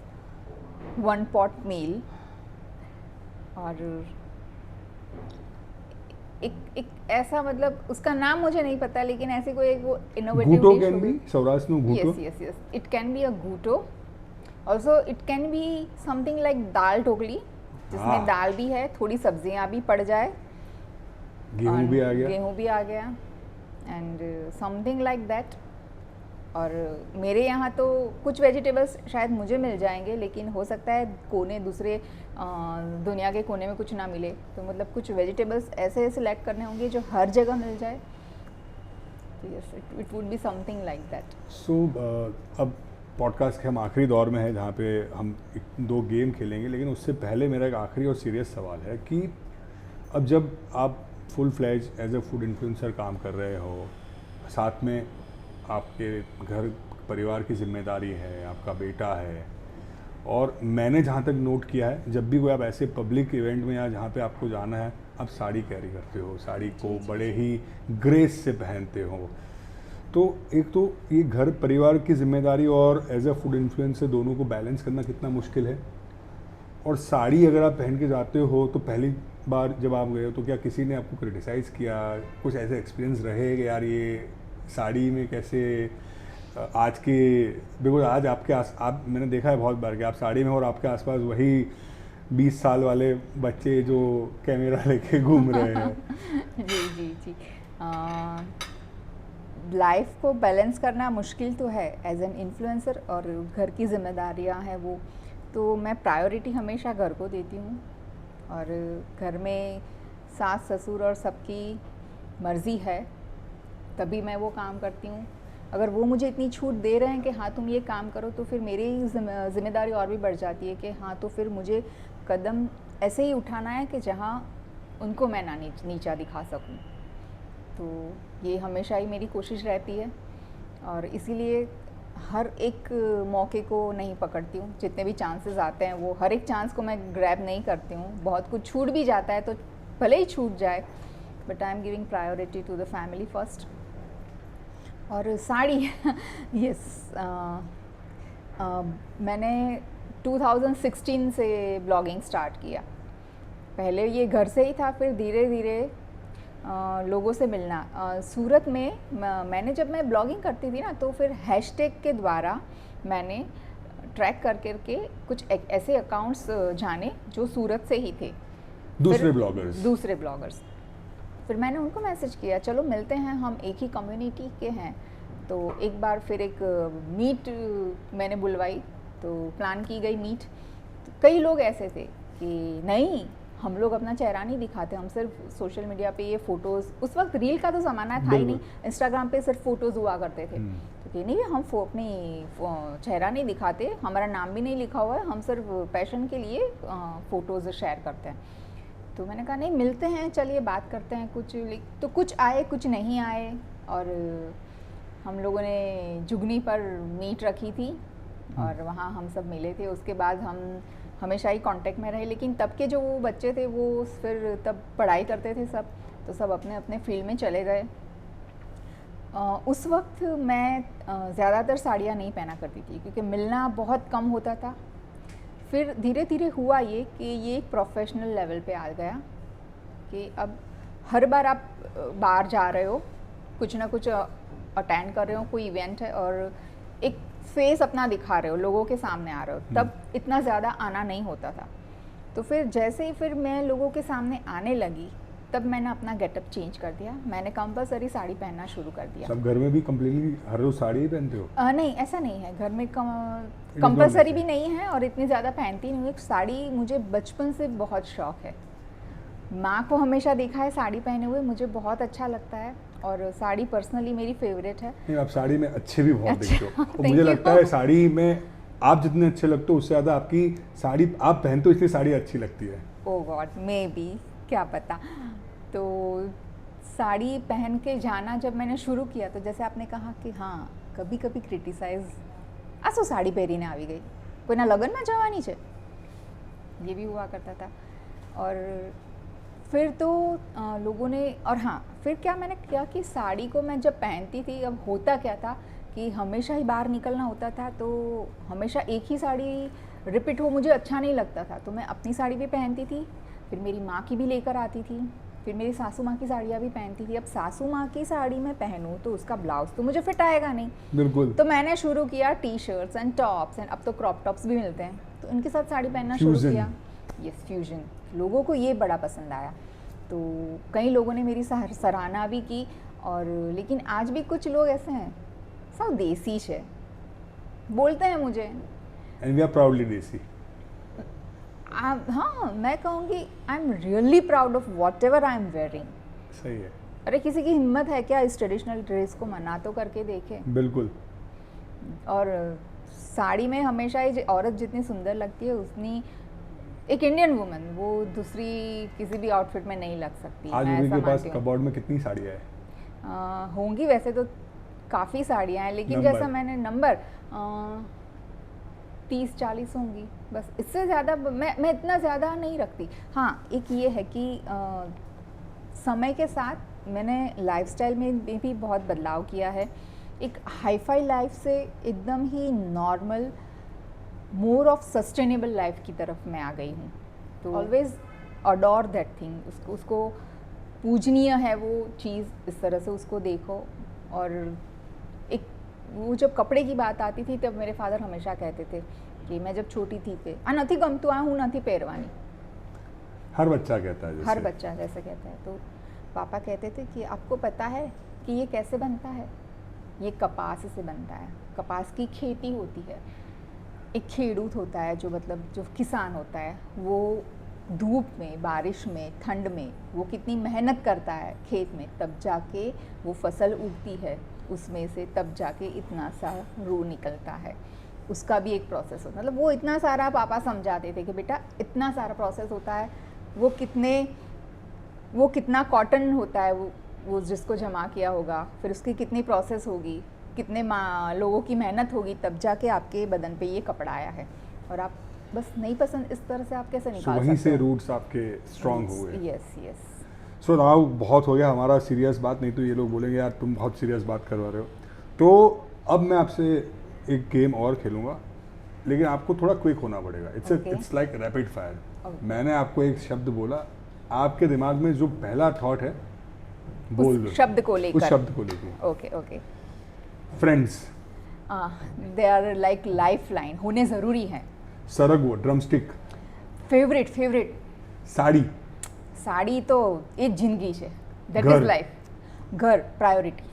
S2: one pot meal, और एक ऐसा, मतलब उसका नाम मुझे नहीं पता, लेकिन ऐसे कोई एक वो इनोवेटिव
S1: घूटो
S2: डिश
S1: कैन
S2: होगी।
S1: बी, सौराष्ट्र में घूटो।
S2: Yes, it can be a ghuto, also it can be something like dal dhokli, जिसमें दाल भी है, थोड़ी सब्जियां भी पड़ जाए,
S1: गेहूं भी आ गया,
S2: गेहूं भी आ गया, एंड समथिंग लाइक दैट। और मेरे यहाँ तो कुछ वेजिटेबल्स शायद मुझे मिल जाएंगे, लेकिन हो सकता है कोने दूसरे दुनिया के कोने में कुछ ना मिले, तो मतलब कुछ वेजिटेबल्स ऐसे सिलेक्ट करने होंगे जो हर जगह मिल जाए। तो yes, it would be something like that.
S1: So अब पॉडकास्ट के हम आखिरी दौर में हैं, जहाँ पे हम दो गेम खेलेंगे, लेकिन उससे पहले मेरा एक आखिरी और सीरियस सवाल है कि अब जब आप full fledged as a food influencer काम कर रहे हो, साथ में आपके घर परिवार की जिम्मेदारी है, आपका बेटा है, और मैंने जहाँ तक नोट किया है, जब भी कोई आप ऐसे पब्लिक इवेंट में या जहाँ पे आपको जाना है, आप साड़ी कैरी करते हो, साड़ी को बड़े ही ग्रेस से पहनते हो। तो एक तो ये घर परिवार की जिम्मेदारी और एज अ फूड इन्फ्लुएंसर दोनों को बैलेंस करना कितना मुश्किल है, और साड़ी अगर आप पहन के जाते हो तो पहली बार जब आप गए हो तो क्या किसी ने आपको क्रिटिसाइज़ किया, कुछ ऐसे एक्सपीरियंस रहे कि यार ये साड़ी में कैसे आज के, बिल्कुल आज आपके आप मैंने देखा है बहुत बार कि आप साड़ी में और आपके आसपास वही 20 साल वाले बच्चे जो कैमरा लेके घूम रहे हैं।
S2: जी। लाइफ को बैलेंस करना मुश्किल तो है एज एन इन्फ्लुएंसर, और घर की जिम्मेदारियां हैं वो, तो मैं प्रायोरिटी हमेशा घर को देती हूँ, और घर में सास ससुर और सबकी मर्ज़ी है तभी मैं वो काम करती हूँ। अगर वो मुझे इतनी छूट दे रहे हैं कि हाँ तुम ये काम करो, तो फिर मेरी जिम्मेदारी और भी बढ़ जाती है कि हाँ तो फिर मुझे कदम ऐसे ही उठाना है कि जहाँ उनको मैं ना नीचा दिखा सकूँ। तो ये हमेशा ही मेरी कोशिश रहती है, और इसीलिए हर एक मौके को नहीं पकड़ती हूँ। जितने भी चांसेस आते हैं वो हर एक चांस को मैं ग्रैब नहीं करती हूँ। बहुत कुछ छूट भी जाता है तो भले ही छूट जाए, but I am giving priority to the family first. और साड़ी यस, मैंने 2016 से ब्लॉगिंग स्टार्ट किया। पहले ये घर से ही था, फिर धीरे धीरे लोगों से मिलना। सूरत में मैंने जब मैं ब्लॉगिंग करती थी ना, तो फिर हैशटैग के द्वारा मैंने ट्रैक कर करके कुछ ऐसे अकाउंट्स जाने जो सूरत से ही थे, दूसरे ब्लॉगर्स। फिर मैंने उनको मैसेज किया, चलो मिलते हैं, हम एक ही कम्युनिटी के हैं। तो एक बार फिर एक मीट मैंने बुलवाई, तो प्लान की गई मीट। तो कई लोग ऐसे थे कि नहीं, हम लोग अपना चेहरा नहीं दिखाते, हम सिर्फ सोशल मीडिया पे ये फ़ोटोज़, उस वक्त रील का तो ज़माना था ही नहीं, इंस्टाग्राम पे सिर्फ फ़ोटोज़ हुआ करते थे। तो कि नहीं, हम अपनी चेहरा नहीं दिखाते, हमारा नाम भी नहीं लिखा हुआ है, हम सिर्फ पैशन के लिए फ़ोटोज़ शेयर करते हैं। तो मैंने कहा नहीं, मिलते हैं, चलिए बात करते हैं। तो कुछ आए, कुछ नहीं आए, और हम लोगों ने जुगनी पर मीट रखी थी और वहाँ हम सब मिले थे। उसके बाद हम हमेशा ही कांटेक्ट में रहे, लेकिन तब के जो वो बच्चे थे वो फिर तब पढ़ाई करते थे सब, तो सब अपने अपने फील्ड में चले गए। उस वक्त मैं ज़्यादातर साड़ियाँ नहीं पहना करती थी क्योंकि मिलना बहुत कम होता था। फिर धीरे धीरे हुआ ये कि ये एक प्रोफेशनल लेवल पे आ गया कि अब हर बार आप बाहर जा रहे हो, कुछ ना कुछ अटेंड कर रहे हो, कोई इवेंट है, और एक फेस अपना दिखा रहे हो, लोगों के सामने आ रहे हो, तब इतना ज़्यादा आना नहीं होता था। तो फिर जैसे ही फिर मैं लोगों के सामने आने लगी, तब मैंने अपना गेटअप चेंज कर दिया। मैंने कंपलसरी साड़ी पहनना शुरू कर दिया।
S1: सब घर में भी कम्प्लीटली हर रोज साड़ी ही पहनते हो?
S2: नहीं, ऐसा नहीं है, घर में कंपलसरी भी नहीं है और इतनी ज़्यादा पहनती नहीं हूँ। साड़ी मुझे बचपन से बहुत शौक़ है, माँ को हमेशा देखा है साड़ी पहने हुए, मुझे बहुत अच्छा लगता है, और साड़ी पर्सनली मेरी फेवरेट है।
S1: नहीं, आप साड़ी में अच्छे भी बहुत दिखते हो, और मुझे लगता है साड़ी में आप जितने अच्छे लगते हो उससे ज़्यादा आपकी साड़ी आप पहनते हो इसलिए साड़ी अच्छी लगती है।
S2: ओह गॉड, मे बी, क्या पता। तो साड़ी पहन के जाना जब मैंने शुरू किया, तो जैसे आपने कहा कि हाँ કભી કભી ક્રિટિસાઇઝ આ શું સાડી પહેરીને આવી ગઈ, કોઈના લગ્નમાં જવાની છે, ये भी हुआ करता था। और फिर तो लोगों ने, और हाँ फिर क्या मैंने किया कि साड़ी को मैं जब पहनती थी, अब होता क्या था कि हमेशा ही बाहर निकलना होता था, तो हमेशा एक ही साड़ी रिपीट हो मुझे अच्छा नहीं लगता था, तो मैं अपनी साड़ी भी पहनती थी, फिर मेरी माँ की भी लेकर आती थी, फिर मेरी सासू माँ की साड़ियाँ भी पहनती थी। अब सासू माँ की साड़ी मैं पहनूँ तो उसका ब्लाउज तो मुझे फिट आएगा नहीं,
S1: बिल्कुल।
S2: तो मैंने शुरू किया T shirts and tops, and अब तो क्रॉप टॉप्स भी मिलते हैं, तो इनके साथ साड़ी पहनना शुरू किया। Yes, fusion. लोगों को ये बड़ा पसंद आया, तो कई लोगों ने मेरी सराहना भी की। और लेकिन आज भी कुछ लोग ऐसे हैं, सब देसी है बोलते हैं मुझे,
S1: एंड वी आर प्राउडली देसी।
S2: हाँ, मैं कहूँगी I am really proud of what ever I am wearing.
S1: सही है।
S2: अरे किसी की हिम्मत है क्या इस ट्रेडिशनल ड्रेस को मना तो करके देखे।
S1: बिल्कुल।
S2: और साड़ी में हमेशा ही औरत जितनी सुंदर लगती है उतनी एक इंडियन वुमन वो दूसरी किसी भी आउटफिट में नहीं लग सकती।
S1: आज उनके पास कबोर्ड में कितनी साड़ियाँ हैं?
S2: होंगी वैसे तो काफ़ी साड़ियाँ हैं, लेकिन जैसा मैंने नंबर 30-40 होंगी बस, इससे ज़्यादा मैं इतना ज़्यादा नहीं रखती। हाँ, एक ये है कि समय के साथ मैंने लाइफस्टाइल में भी बहुत बदलाव किया है। एक हाईफाई लाइफ से एकदम ही normal, more of sustainable life की तरफ मैं आ गई हूँ। तो ऑलवेज अडोर दैट थिंग, उसको पूजनीय है वो चीज़, इस तरह से उसको देखो। और एक वो जब कपड़े की बात आती थी तब मेरे फादर हमेशा कहते थे कि मैं जब छोटी थी कि नथी गमतु आ हूँ नथी पहरवानी।
S1: हर बच्चा कहता है,
S2: हर बच्चा जैसे कहता है। तो पापा कहते थे कि आपको पता है कि ये कैसे बनता है, ये कपास से बनता है, कपास की खेती होती है। एक खेडूत होता है जो मतलब जो किसान होता है, वो धूप में, बारिश में, ठंड में वो कितनी मेहनत करता है खेत में, तब जाके वो फसल उगती है उसमें से, तब जाके इतना सा रू निकलता है। उसका भी एक प्रोसेस होता है, मतलब वो इतना सारा पापा समझाते थे कि बेटा इतना सारा प्रोसेस होता है, वो कितना कॉटन होता है, वो जिसको जमा किया होगा, फिर उसकी कितनी प्रोसेस होगी, कितने लोगों की मेहनत होगी, तब जाके आपके बदन पे ये कपड़ा आया है। और आप बस नहीं पसंद इस तरह से आप कैसे निकाल सकते हो?
S1: वहीं से रूट्स आपके स्ट्रांग हो गए।
S2: Yes yes.
S1: सो नाउ बहुत हो गया हमारा सीरियस बात, नहीं तो ये लोग बोलेंगे यार तुम बहुत सीरियस बात करवा रहे हो। तो अब मैं आपसे एक गेम और खेलूंगा, लेकिन आपको थोड़ा क्विक होना पड़ेगा। It's like rapid fire. मैंने आपको एक शब्द बोला, आपके दिमाग में जो पहला थॉट है बोल दो,
S2: उस शब्द को
S1: लेकर।
S2: Okay okay.
S1: Friends,
S2: they are like life line, होने ज़रूरी है।
S1: सरगवो, ड्रमस्टिक।
S2: फेवरेट।
S1: साड़ी
S2: तो ये जिंदगी है, दैट इज लाइफ। घर प्रायोरिटी।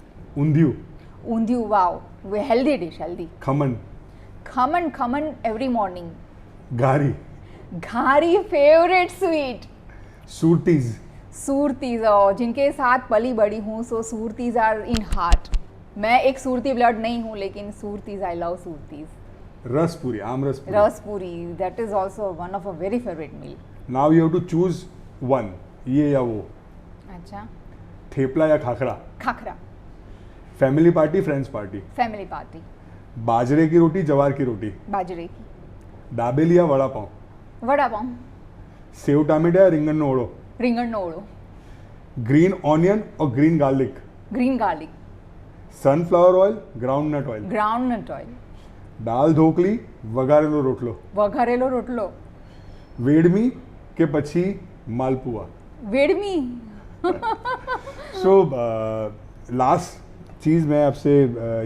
S2: ऊंधियू वाओ, वो healthy dish, healthy. Khaman every morning. घारी फेवरेट स्वीट। सूरतीज और जिनके साथ पली बड़ी हूँ, सो सूरतीज आर इन हार्ट। मैं एक सूरती ब्लड नहीं हूँ, लेकिन Surtis, I love Surtis. Raspuri, that is also one of a very favourite meal.
S1: Now you have to choose one, ये या वो।
S2: अच्छा।
S1: थेपला या खाखरा? Family party, friends party?
S2: Family party.
S1: बाजरे की रोटी, जवार की रोटी?
S2: बाजरे की।
S1: दाबेली या वड़ा पाव?
S2: वड़ा पाव।
S1: सेव टमाटर या रिंगन ओड़ो?
S2: रिंगन ओड़ो।
S1: ग्रीन ऑनियन और green garlic?
S2: Green garlic.
S1: Sunflower oil, groundnut oil?
S2: Groundnut oil. दाल
S1: ढोकली, वघारेलो रोटलो? वेडमी के पछी मालपुआ?
S2: वेडमी।
S1: सो लास्ट चीज़ मैं आपसे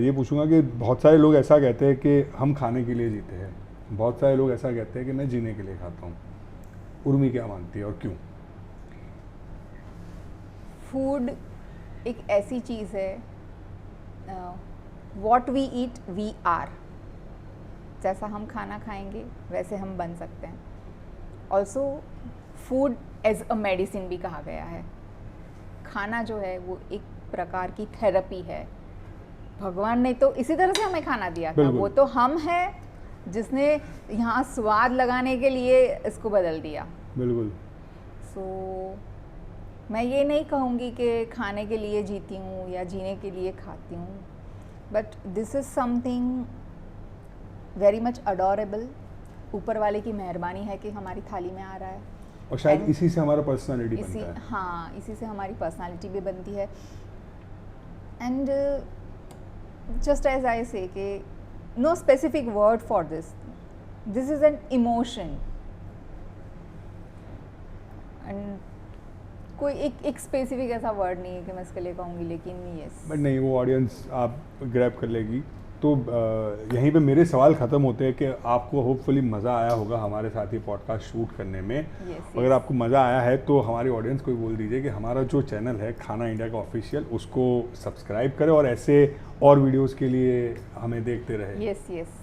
S1: ये पूछूंगा कि बहुत सारे लोग ऐसा कहते हैं कि हम खाने के लिए जीते हैं, बहुत सारे लोग ऐसा कहते हैं कि मैं जीने के लिए खाता हूँ। उर्मी क्या मानती है और क्यों?
S2: फूड एक ऐसी चीज़ है, what we eat we are. जैसा हम खाना खाएंगे वैसे हम बन सकते हैं। Also food as a medicine भी कहा गया है। खाना जो है वो एक प्रकार की थेरेपी है। भगवान ने तो इसी तरह से हमें खाना दिया था, वो तो हम हैं जिसने यहाँ स्वाद लगाने के लिए इसको बदल दिया।
S1: बिल्कुल।
S2: सो मैं ये नहीं कहूँगी कि खाने के लिए जीती हूँ या जीने के लिए खाती हूँ। But this is something very much adorable. ऊपर वाले की मेहरबानी है कि हमारी थाली में आ रहा है,
S1: और शायद इसी से हमारा पर्सनालिटी बनता है।
S2: हाँ, इसी से हमारी पर्सनालिटी भी बनती है। And just as I say कि no specific word for this is an emotion. And कोई एक स्पेसिफिक ऐसा वर्ड नहीं है कि मैं इसके लिए कहूँगी, लेकिन यस।
S1: बट नहीं, वो ऑडियंस आप ग्रैब कर लेगी। तो यहीं पे मेरे सवाल ख़त्म होते हैं कि आपको होपफुली मज़ा आया होगा हमारे साथ ये पॉडकास्ट शूट करने में। अगर आपको मज़ा आया है तो हमारी ऑडियंस को बोल दीजिए कि हमारा जो चैनल है खाना इंडिया का ऑफिशियल, उसको सब्सक्राइब करें और ऐसे और वीडियोस के लिए हमें देखते रहे।
S2: यस यस,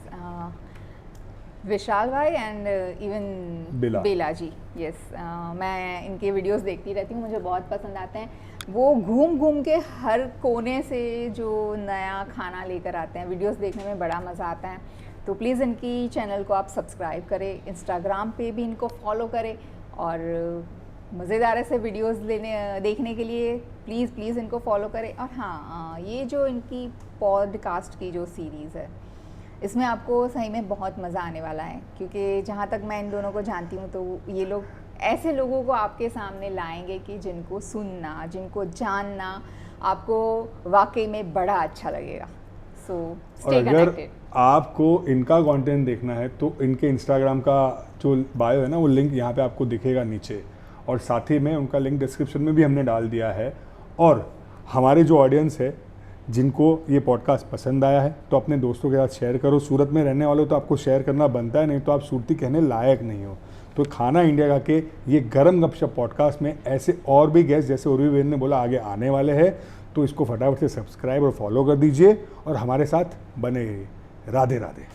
S2: विशाल भाई and even Bela ji, yes, मैं इनके वीडियोस देखती रहती हूँ, मुझे बहुत पसंद आते हैं। वो घूम घूम के हर कोने से जो नया खाना लेकर आते हैं, वीडियोस देखने में बड़ा मज़ा आता है। तो प्लीज़ इनकी चैनल को आप सब्सक्राइब करें, इंस्टाग्राम पे भी इनको फॉलो करें, और मज़ेदार ऐसे वीडियोस देखने के लिए प्लीज़ इनको फॉलो करें। और हाँ, ये जो इनकी पॉडकास्ट की जो सीरीज़ है, इसमें आपको सही में बहुत मज़ा आने वाला है, क्योंकि जहाँ तक मैं इन दोनों को जानती हूँ तो ये लोग ऐसे लोगों को आपके सामने लाएंगे कि जिनको सुनना, जिनको जानना आपको वाकई में बड़ा अच्छा लगेगा। So stay connected.
S1: आपको इनका कंटेंट देखना है तो इनके इंस्टाग्राम का जो बायो है ना, वो लिंक यहाँ पे आपको दिखेगा नीचे, और साथ ही में उनका लिंक डिस्क्रिप्शन में भी हमने डाल दिया है। और हमारे जो ऑडियंस है जिनको ये पॉडकास्ट पसंद आया है तो अपने दोस्तों के साथ शेयर करो। सूरत में रहने वाले हो तो आपको शेयर करना बनता है, नहीं तो आप सूरती कहने लायक नहीं हो। तो खाना इंडिया का के ये गरम गपशप पॉडकास्ट में ऐसे और भी गेस्ट, जैसे उर्वी बेन ने बोला, आगे आने वाले हैं। तो इसको फटाफट से सब्सक्राइब और फॉलो कर दीजिए और हमारे साथ बने रहिए। राधे राधे।